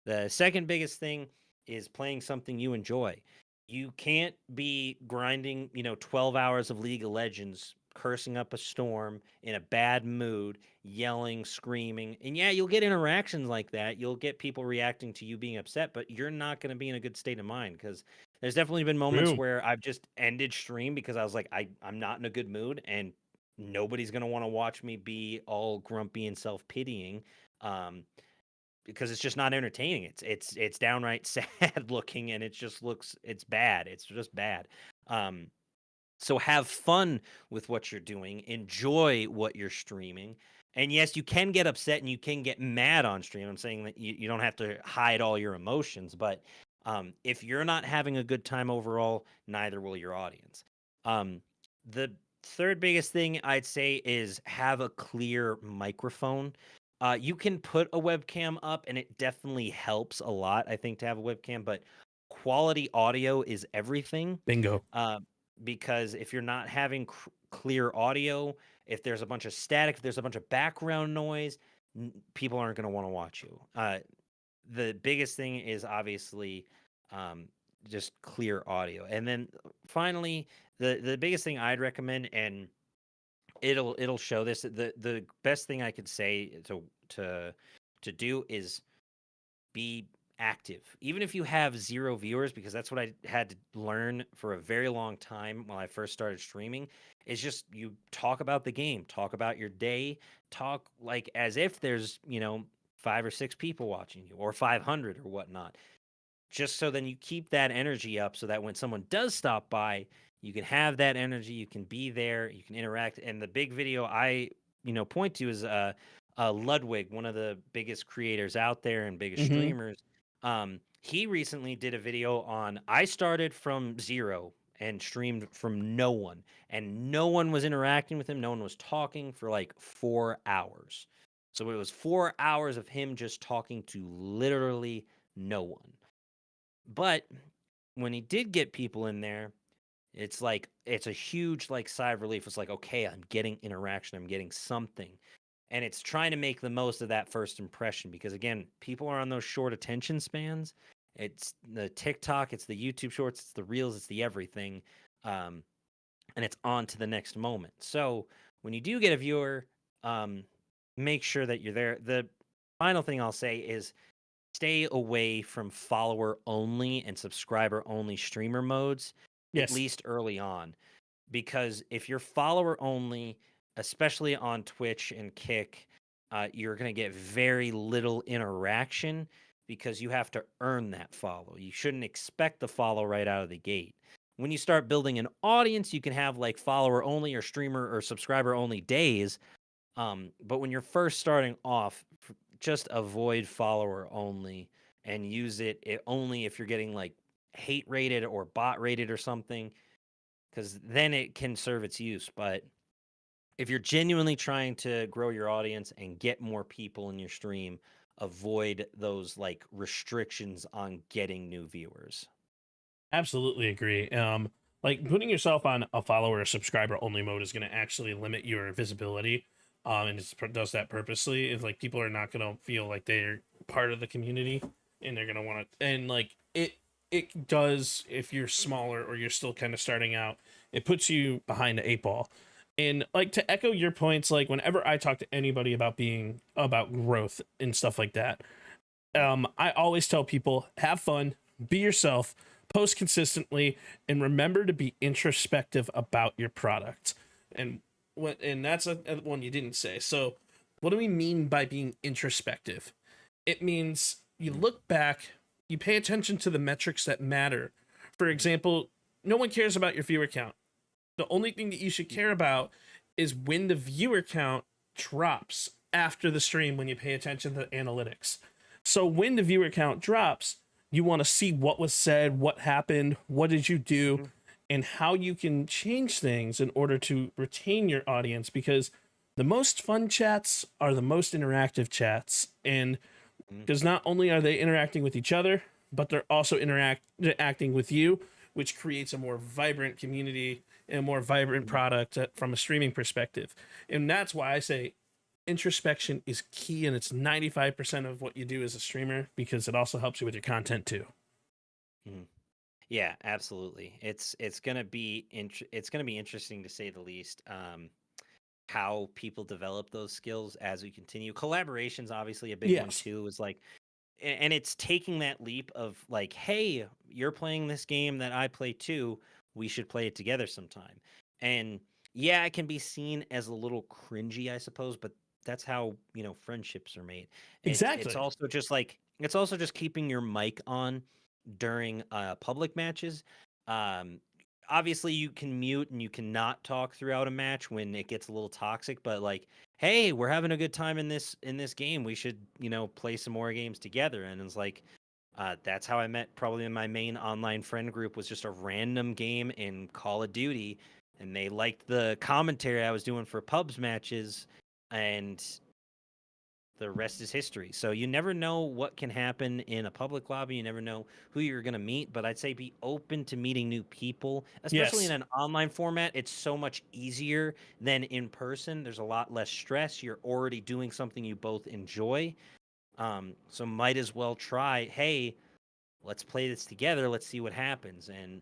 The second biggest thing is playing something you enjoy. You can't be grinding, 12 hours of League of Legends, cursing up a storm, in a bad mood, yelling, screaming. And yeah, you'll get interactions like that. You'll get people reacting to you being upset, but you're not going to be in a good state of mind, because there's definitely been moments True. where I've just ended stream because I was like, I'm not in a good mood, and nobody's going to want to watch me be all grumpy and self pitying. Um, because it's just not entertaining. It's downright sad looking, and it's bad. It's just bad. Um, so have fun with what you're doing. Enjoy what you're streaming. And yes, you can get upset and you can get mad on stream. I'm saying that you don't have to hide all your emotions, but if you're not having a good time overall, neither will your audience. The third biggest thing I'd say is have a clear microphone. You can put a webcam up, and it definitely helps a lot, I think, to have a webcam, but quality audio is everything. Bingo. Because if you're not having clear audio, if there's a bunch of static, if there's a bunch of background noise, people aren't going to want to watch you. The biggest thing is obviously just clear audio. And then finally, the biggest thing I'd recommend, and it'll show this, the best thing I could say to do is be active. Even if you have 0 viewers, because that's what I had to learn for a very long time when I first started streaming, is just you talk about the game, talk about your day, talk like as if there's, 5 or 6 people watching you, or 500 or whatnot. Just so then you keep that energy up, so that when someone does stop by, you can have that energy, you can be there, you can interact. And the big video I, point to is Ludwig, one of the biggest creators out there and biggest Mm-hmm. streamers. He recently did a video on, I started from 0 and streamed from no one, and no one was interacting with him. No one was talking for like 4 hours. So it was 4 hours of him just talking to literally no one. But when he did get people in there, it's like it's a huge like sigh of relief. It's like, okay, I'm getting interaction, I'm getting something. And it's trying to make the most of that first impression, because again, people are on those short attention spans. It's the TikTok, it's the YouTube shorts, it's the reels, it's the everything. And it's on to the next moment. So when you do get a viewer, make sure that you're there. The final thing I'll say is stay away from follower only and subscriber only streamer modes, at Yes. least early on. Because if you're follower only, especially on Twitch and Kick, you're going to get very little interaction, because you have to earn that follow. You shouldn't expect the follow right out of the gate. When you start building an audience, you can have like follower only or streamer or subscriber only days. But when you're first starting off, just avoid follower only and use it only if you're getting like hate rated or bot rated or something, because then it can serve its use. But if you're genuinely trying to grow your audience and get more people in your stream, avoid those like restrictions on getting new viewers. Absolutely agree. Like putting yourself on a follower or subscriber only mode is going to actually limit your visibility. And it does that purposely. It's like people are not going to feel like they're part of the community, and they're going to want to. And like it does, if you're smaller or you're still kind of starting out, it puts you behind the 8 ball. And like to echo your points, like whenever I talk to anybody about growth and stuff like that, I always tell people, have fun, be yourself, post consistently, and remember to be introspective about your product. And that's a one you didn't say. So what do we mean by being introspective? It means you look back, you pay attention to the metrics that matter. For example, no one cares about your viewer count. The only thing that you should care about is when the viewer count drops after the stream, when you pay attention to the analytics. So when the viewer count drops, you want to see what was said, what happened, what did you do, and how you can change things in order to retain your audience, because the most fun chats are the most interactive chats. And because not only are they interacting with each other, but they're also interacting with you, which creates a more vibrant community and a more vibrant product from a streaming perspective. And that's why I say introspection is key, and it's 95% of what you do as a streamer, because it also helps you with your content too. Yeah, absolutely. It's gonna be interesting to say the least. How people develop those skills as we continue. Collaboration's obviously a big one Yes. too. Is like, and it's taking that leap of like, hey, you're playing this game that I play too. We should play it together sometime. And yeah, it can be seen as a little cringy, I suppose, but that's how, you know, friendships are made. It's Exactly. also just like it's also just keeping your mic on during public matches. Um, Obviously, you can mute and you cannot talk throughout a match when it gets a little toxic. But like, hey, we're having a good time in this game. We should, you know, play some more games together. And it's like, that's how I met probably in my main online friend group was just a random game in Call of Duty, and they liked the commentary I was doing for pubs matches, and the rest is history. So you never know what can happen in a public lobby. You never know who you're going to meet, but I'd say be open to meeting new people, especially in Yes. an online format. It's so much easier than in person. There's a lot less stress. You're already doing something you both enjoy. So might as well try, hey, let's play this together. Let's see what happens. And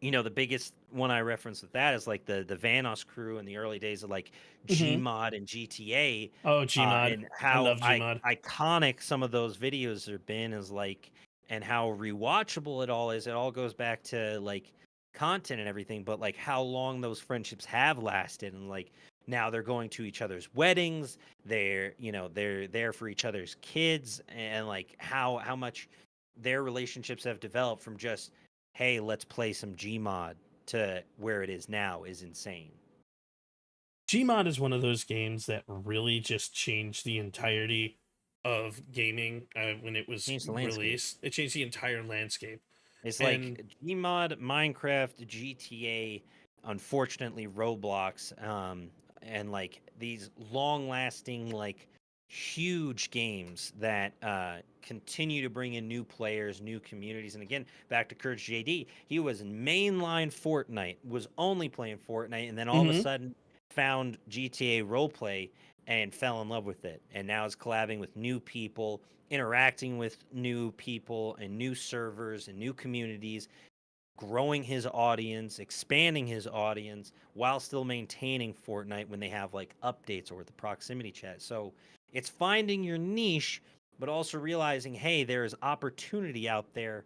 you know, the biggest one I reference with that is like the Vanos crew in the early days of like Hmm. Gmod and GTA, Oh, Gmod. and I how love Gmod. iconic some of those videos have been is like, and how rewatchable it all is. It all goes back to like content and everything, but like how long those friendships have lasted, and like now they're going to each other's weddings. They're, you know, they're there for each other's kids, and like how much their relationships have developed from just, hey, let's play some Gmod, to where it is now is insane. Gmod is one of those games that really just changed the entirety of gaming when it was Changed the landscape. released. It changed the entire landscape. It's And like Gmod, Minecraft, GTA, unfortunately Roblox, and like these long-lasting, like huge games that continue to bring in new players, new communities. And again, back to Courage JD, he was in mainline Fortnite, was only playing Fortnite, and then all of a mhm, sudden found GTA roleplay and fell in love with it. And now is collabing with new people, interacting with new people and new servers and new communities, growing his audience, expanding his audience while still maintaining Fortnite when they have like updates or the proximity chat. So it's finding your niche, but also realizing, hey, there is opportunity out there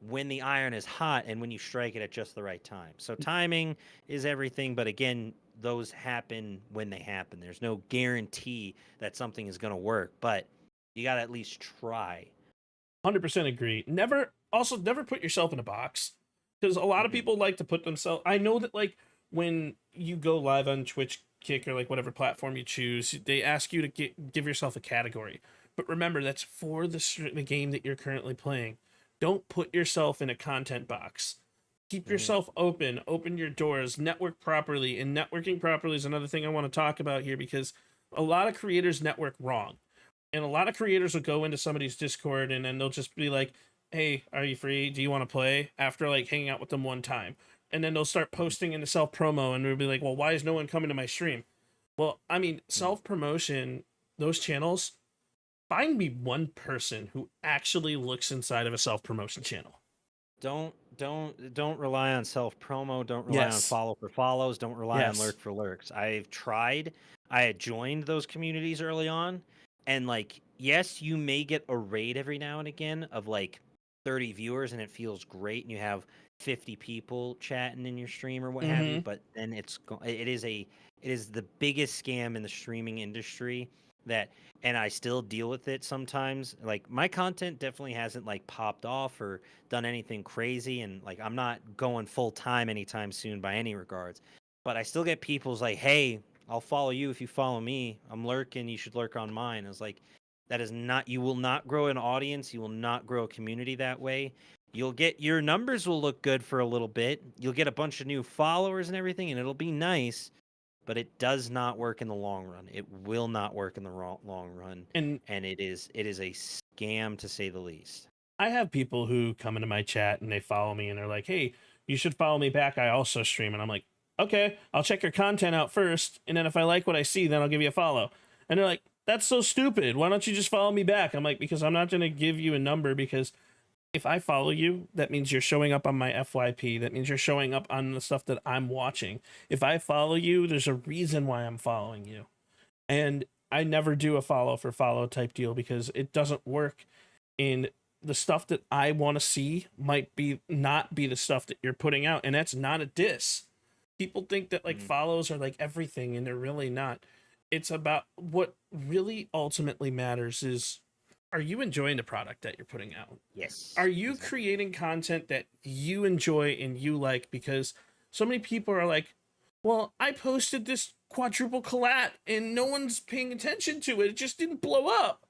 when the iron is hot and when you strike it at just the right time. So timing is everything, but again, those happen when they happen. There's no guarantee that something is going to work, but you got to at least try. 100% agree. Never put yourself in a box, because a lot of Mm-mm. people like to put themselves. I know that like when you go live on Twitch, Kick, or like whatever platform you choose, they ask you to give yourself a category. But remember, that's for the game that you're currently playing. Don't put yourself in a content box. Keep Mm-hmm. yourself open. Open your doors. Network properly. And networking properly is another thing I want to talk about here, because a lot of creators network wrong, and a lot of creators will go into somebody's Discord and then they'll just be like, "Hey, are you free? Do you want to play?" After like hanging out with them one time, and then they'll start posting into self promo, and they'll be like, "Well, why is no one coming to my stream?" Well, I mean, self promotion, those channels. Find me one person who actually looks inside of a self promotion channel. Don't rely on self promo. Don't rely on Yes. follow for follows. Don't rely on Yes. lurk for lurks. I've tried. I had joined those communities early on, and like, yes, you may get a raid every now and again of like 30 viewers, and it feels great, and you have 50 people chatting in your stream or what have you. Mm-hmm. But then it is the biggest scam in the streaming industry that, and I still deal with it sometimes. Like my content definitely hasn't like popped off or done anything crazy, and like I'm not going full time anytime soon by any regards, but I still get people's like, hey, I'll follow you if you follow me. I'm lurking, you should lurk on mine. It's like, that is not, you will not grow an audience, you will not grow a community that way. You'll get, your numbers will look good for a little bit, you'll get a bunch of new followers and everything, and it'll be nice, but it does not work in the long run. It will not work in the long run, And and it is a scam to say the least. I have people who come into my chat and they follow me and they're like, "Hey, you should follow me back. I also stream." And I'm like, "Okay, I'll check your content out first, and then if I like what I see, then I'll give you a follow." And they're like, "That's so stupid. Why don't you just follow me back?" I'm like, "Because I'm not going to give you a number, because if I follow you, that means you're showing up on my FYP. That means you're showing up on the stuff that I'm watching. If I follow you, there's a reason why I'm following you." And I never do a follow for follow type deal, because it doesn't work. In the stuff that I want to see might be not be the stuff that you're putting out, and that's not a diss. People think that like Mm. follows are like everything, and they're really not. it's about what really ultimately matters is, are you enjoying the product that you're putting out? Yes. Are you Exactly. creating content that you enjoy and you like? Because so many people are like, well, I posted this quadruple collat and no one's paying attention to it. It just didn't blow up.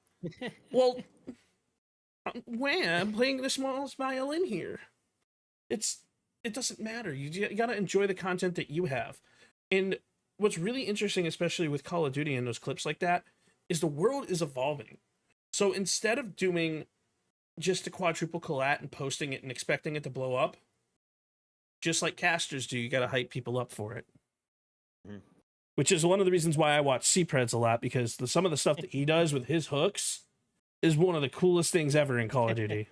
Well, I'm playing the smallest violin here. It doesn't matter. You got to enjoy the content that you have. And what's really interesting, especially with Call of Duty and those clips like that, is the world is evolving. So instead of doing just a quadruple collat and posting it and expecting it to blow up, just like casters do, you got to hype people up for it. Mhm. Which is one of the reasons why I watch Cpreds a lot, because some of the stuff that he does with his hooks is one of the coolest things ever in Call of Duty.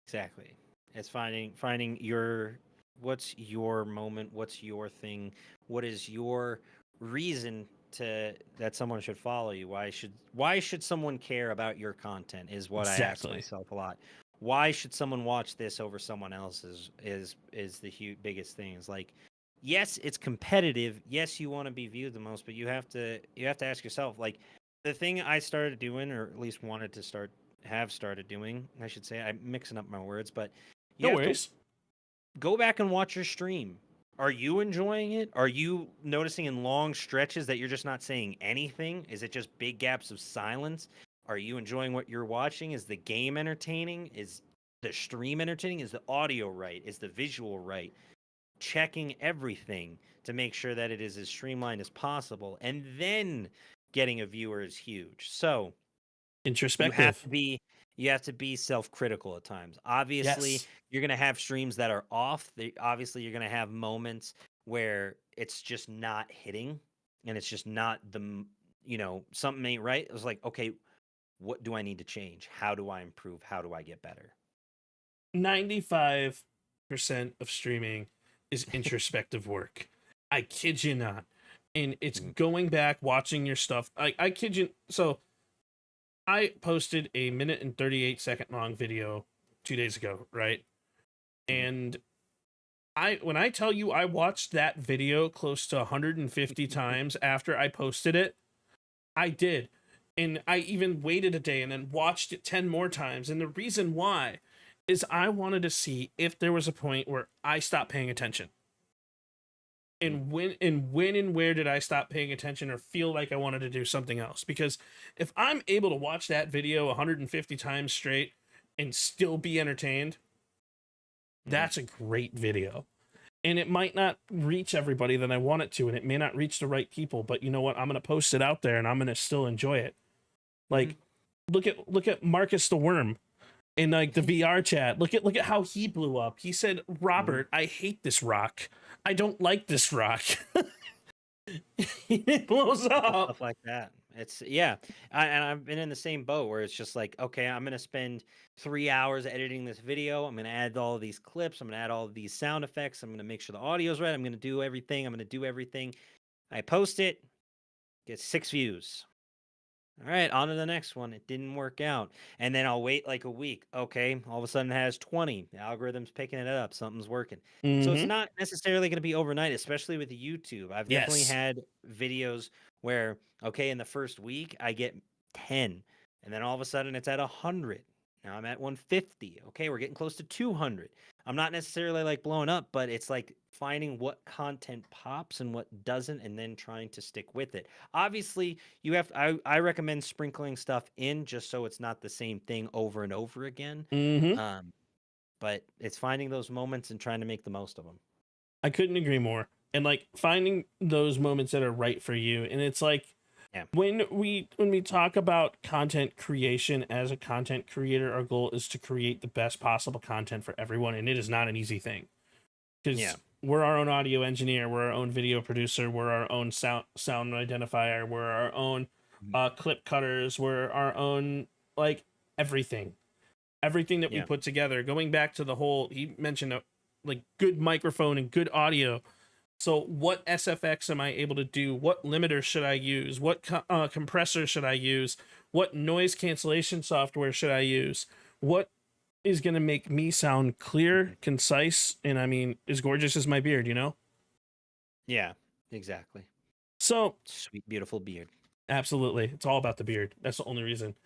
Exactly. It's finding your what's your moment, what's your thing, what is your reason to that someone should follow you? Why should someone care about your content is what I ask Exactly. myself a lot. Why should someone watch this over someone else's is the biggest thing. Is like, yes, it's competitive. Yes, you want to be viewed the most, but you have to ask yourself, like, the thing I started doing, or at least wanted to have started doing, I should say, I'm mixing up my words, but you No have to worries. go back and watch your stream. Are you enjoying it? Are you noticing in long stretches that you're just not saying anything? Is it just big gaps of silence? Are you enjoying what you're watching? Is the game entertaining? Is the stream entertaining? Is the audio right? Is the visual right? Checking everything to make sure that it is as streamlined as possible. And then getting a viewer is huge. So you have Introspective. to be you have to be self-critical at times. Obviously, Yes. you're going to have streams that are off. Obviously, you're going to have moments where it's just not hitting and it's just not something ain't right. It was like, okay, what do I need to change? How do I improve? How do I get better? 95% of streaming is introspective work. I kid you not. And it's Mhm. going back, watching your stuff. I kid you. So I posted a minute and 38-second long video 2 days ago, right? Mhm. And when I tell you I watched that video close to 150 times after I posted it, I did. And I even waited a day and then watched it 10 more times. And the reason why is I wanted to see if there was a point where I stopped paying attention. Mhm. And when and where did I stop paying attention or feel like I wanted to do something else? Because if I'm able to watch that video 150 times straight and still be entertained, Mhm. that's a great video. And it might not reach everybody that I want it to, and it may not reach the right people, but you know what? I'm gonna post it out there and I'm gonna still enjoy it. Mhm. Like, look at Marcus the Worm in like the VR chat. Look at how he blew up. He said, Mhm. "Robert, I hate this rock. I don't like this rock." It blows Simple up. stuff like that. It's yeah, and I've been in the same boat where it's just like, okay, I'm gonna spend 3 hours editing this video. I'm gonna add all of these clips. I'm gonna add all of these sound effects. I'm gonna make sure the audio's right. I'm gonna do everything. I'm gonna do everything. I post it, get 6 views. All right, on to the next one. It didn't work out, and then I'll wait like a week. Okay, all of a sudden it has 20. The algorithm's picking it up. Something's working. So it's Mm-hmm. not necessarily going to be overnight, especially with YouTube. I've definitely Yes. had videos where, okay, in the first week I get 10, and then all of a sudden it's at 100. Now I'm at 150. Okay, we're getting close to 200. I'm not necessarily like blowing up, but it's like finding what content pops and what doesn't, and then trying to stick with it. Obviously, I recommend sprinkling stuff in just so it's not the same thing over and over again. Mm-hmm. Um, but it's finding those moments and trying to make the most of them. I couldn't agree more. And like finding those moments that are right for you. And it's like Yeah. when we talk about content creation as a content creator, our goal is to create the best possible content for everyone, and it is not an easy thing. Yeah. Because we're our own audio engineer, we're our own video producer, we're our own sound identifier, we're our own Mhm. clip cutters, we're our own like everything that we Yeah. put together. Going back to the whole, he mentioned like good microphone and good audio. So what SFX am I able to do? What limiter should I use? What compressor should I use? What noise cancellation software should I use? What is going to make me sound clear, Mhm. concise, and I mean, as gorgeous as my beard, you know? Yeah. Exactly. So Sweet, beautiful beard. absolutely, it's all about the beard. That's the only reason.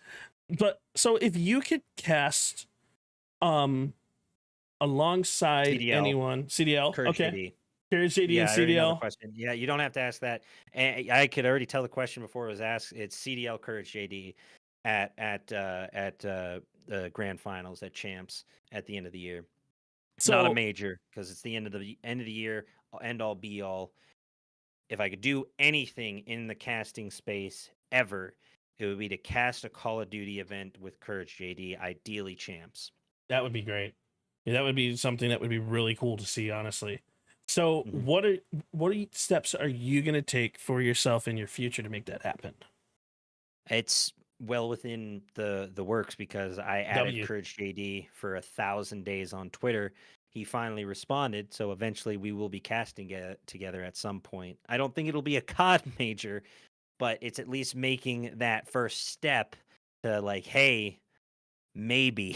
But so if you could cast um alongside CDL, anyone, CDL, Courage okay, JD. Courage JD and Yeah, I already know the CDL. question. Yeah, you don't have to ask that. And I could already tell the question before it was asked. It's CDL Courage JD at the grand finals at champs at the end of the year. Not a So major because it's the end of the year, end all be all. If I could do anything in the casting space ever, it would be to cast a Call of Duty event with Courage JD, ideally champs. that would be great. Yeah, that would be something that would be really cool to see, honestly. So Mhm. what steps are you gonna take for yourself in your future to make that happen? It's well within the works because I added W. Courage JD for 1,000 days on Twitter. He finally responded, so eventually we will be casting it together at some point. I don't think it'll be a COD major, but it's at least making that first step to like, hey, maybe.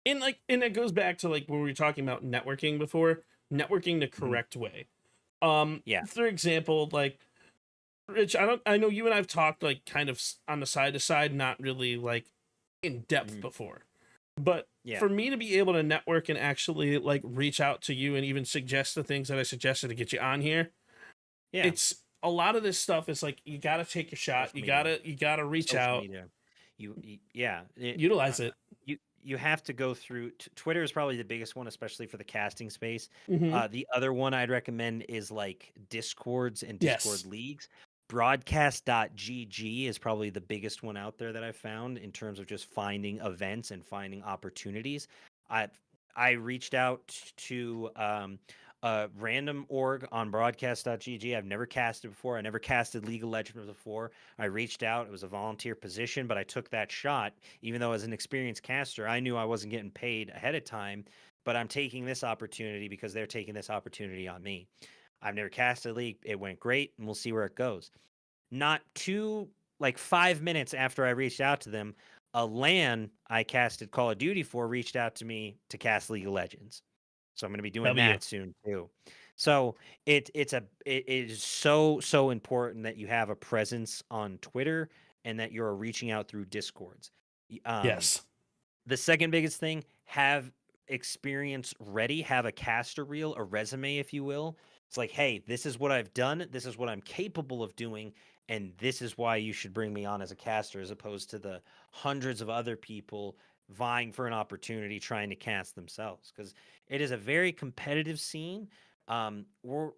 And it goes back to like when we were talking about networking before, networking the Mhm. correct way. Yeah. For example, like Rich, I know you and I've talked like kind of on the side to side, not really like in depth Mhm. before. But Yeah. for me to be able to network and actually like reach out to you and even suggest the things that I suggested to get you on here, Yeah. it's a lot of this stuff is like you got to take a shot. Social media. You got to reach Social out, media. Yeah. utilize it. You have to go through. Twitter is probably the biggest one, especially for the casting space. Mm-hmm. The other one I'd recommend is like Discords and Discord Yes. leagues. Broadcast.gg is probably the biggest one out there that I've found in terms of just finding events and finding opportunities. I I reached out to a random org on broadcast.gg. I've never casted before. I never casted League of Legends before. I reached out. It was a volunteer position, but I took that shot. Even though as an experienced caster, I knew I wasn't getting paid ahead of time, but I'm taking this opportunity because they're taking this opportunity on me. I've never casted League. It went great, and we'll see where it goes. Not too, like 5 minutes after I reached out to them, a LAN I casted Call of Duty for reached out to me to cast League of Legends. So I'm going to be doing W. that soon too. So it is so important that you have a presence on Twitter and that you're reaching out through Discords. Yes. The second biggest thing, have experience ready, have a caster reel, a resume, if you will. It's like, hey, this is what I've done, this is what I'm capable of doing, and this is why you should bring me on as a caster, as opposed to the hundreds of other people vying for an opportunity trying to cast themselves. Because it is a very competitive scene. We're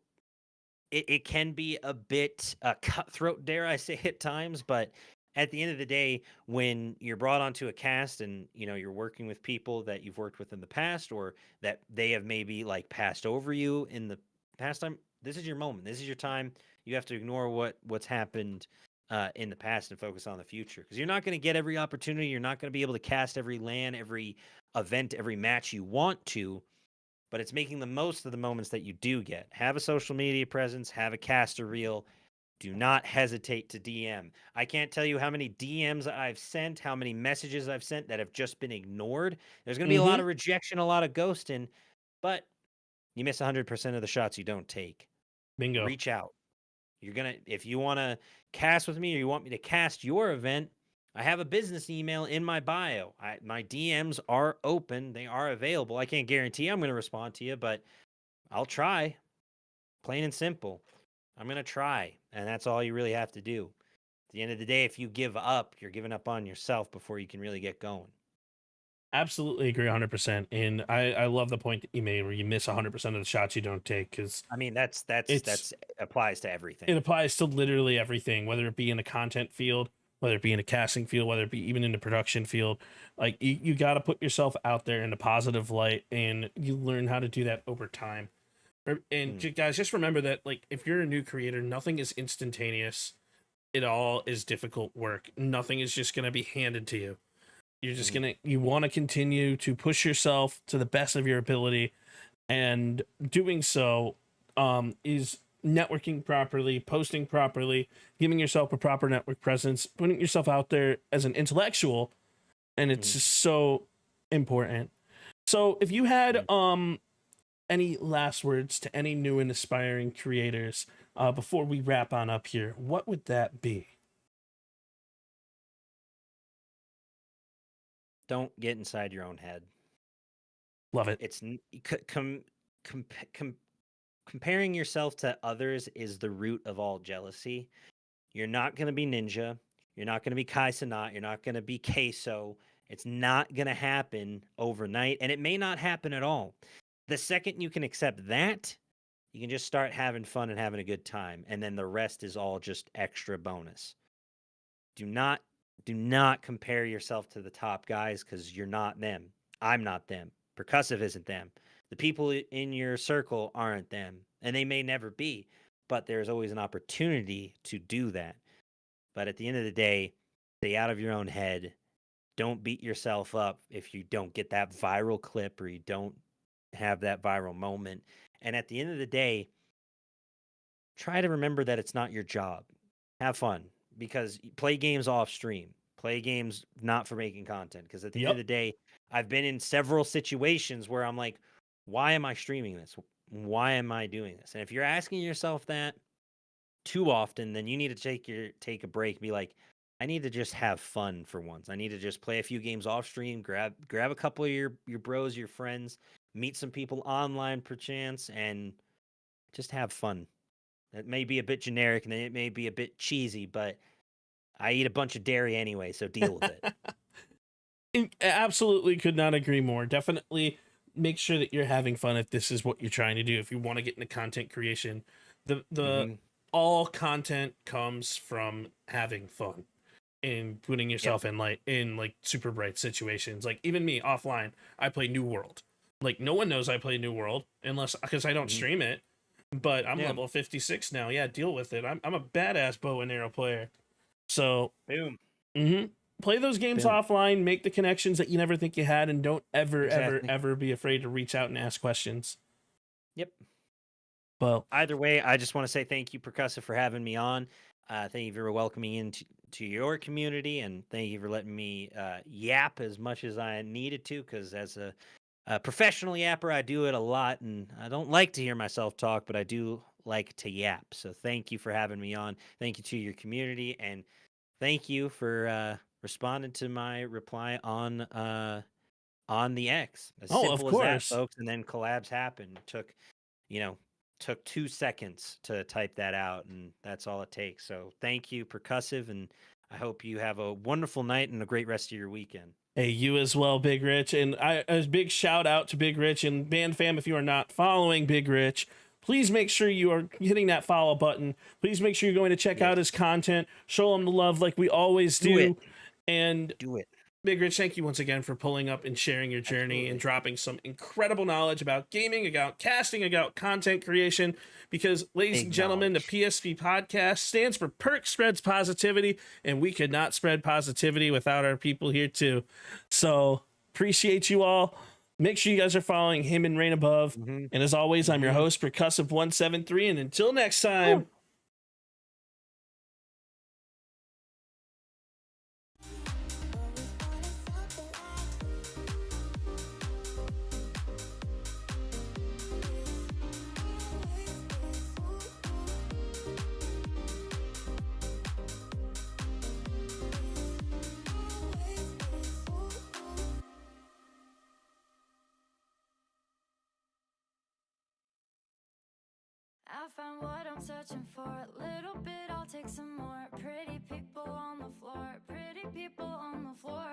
it can be a bit cutthroat, dare I say, at times, but at the end of the day, when you're brought onto a cast and you're working with people that you've worked with in the past, or that they have maybe like passed over you in the past time, this is your moment. This is your time. You have to ignore what's happened in the past and focus on the future, because you're not going to get every opportunity. You're not going to be able to cast every LAN, every event, every match you want to, but it's making the most of the moments that you do get. Have a social media presence, have a caster reel. Do not hesitate to DM. I can't tell you how many DMs I've sent, how many messages I've sent that have just been ignored. There's going to be a lot Mm-hmm. of rejection, a lot of ghosting, but you miss 100% of the shots you don't take. Bingo. Reach out. If you want to cast with me or you want me to cast your event, I have a business email in my bio. My DMs are open, they are available. I can't guarantee I'm going to respond to you, but I'll try. Plain and simple. I'm going to try. And that's all you really have to do. At the end of the day, if you give up, you're giving up on yourself before you can really get going. Absolutely agree 100%. And I love the point that you made where you miss 100% of the shots you don't take, because I mean, that's it's applies to it everything. applies to literally everything, whether it be in the content field, whether it be in a casting field, whether it be even in the production field. Like you got to put yourself out there in a positive light, and you learn how to do that over time. And Mm, guys, just remember that like if you're a new creator, nothing is instantaneous. It all is difficult work. Nothing is just going to be handed to you. You're just mhm, you want to continue to push yourself to the best of your ability, and doing so is networking properly, posting properly, giving yourself a proper network presence, putting yourself out there as an intellectual, and it's mhm, just so important. So if you had mhm. any last words to any new and aspiring creators before we wrap on up here, what would that be? Don't get inside your own head. Love it. It's comparing yourself to others is the root of all jealousy. You're not going to be Ninja. You're not going to be Kai Cenat. You're not going to be Queso. It's not going to happen overnight, and it may not happen at all. The second you can accept that, you can just start having fun and having a good time, and then the rest is all just extra bonus. Do not compare yourself to the top guys, because you're not them. I'm not them. Percussive isn't them. The people in your circle aren't them, and they may never be, but there's always an opportunity to do that. But at the end of the day, stay out of your own head. Don't beat yourself up if you don't get that viral clip or you don't have that viral moment. And at the end of the day, try to remember that it's not your job. Have fun, because play games off stream. Play games not for making content, because at the end of the day, I've been in several situations where I'm like, why am I streaming this? Why am I doing this? And if you're asking yourself that too often, then you need to take a break and be like, I need to just have fun for once. I need to just play a few games off stream, grab a couple of your bros, your friends, meet some people online perchance, and just have fun. It may be a bit generic and it may be a bit cheesy, but I eat a bunch of dairy anyway, so deal with it. Absolutely could not agree more. Definitely make sure that you're having fun if this is what you're trying to do. If you want to get into content creation, the all content comes from having fun and putting yourself in like super bright situations. Like even me offline, I play New World. Like no one knows I play New World because I don't stream it. But I'm level 56 now. Yeah, deal with it. I'm a badass bow and arrow player. So boom. Play those games offline. Make the connections that you never think you had, and don't ever be afraid to reach out and ask questions. Yep. Well, either way, I just want to say thank you, Percussive, for having me on. Thank you for welcoming me into your community, and thank you for letting me yap as much as I needed to, because as a professional yapper, I do it a lot, and I don't like to hear myself talk, but I do like to yap. So thank you for having me on. Thank you to your community, and thank you for responding to my reply on the X. As simple as that, folks. And then collabs happened. Took 2 seconds to type that out, and that's all it takes. So thank you, Percussive, and I hope you have a wonderful night and a great rest of your weekend. Hey, you as well, Big Rich. And a big shout out to Big Rich and band fam. If you are not following Big Rich, please make sure you are hitting that follow button. Please make sure you're going to check out his content. Show him the love like we always do. And do it. Big Rich, thank you once again for pulling up and sharing your journey and dropping some incredible knowledge about gaming, about casting, about content creation. Because, ladies and gentlemen, the PSP Podcast stands for Perk Spreads Positivity, and we could not spread positivity without our people here too. So, appreciate you all. Make sure you guys are following him and Reign Above. And as always, I'm your host, Percussive173, and until next time. I found what I'm searching for. A little bit, I'll take some more. Pretty people on the floor. Pretty people on the floor.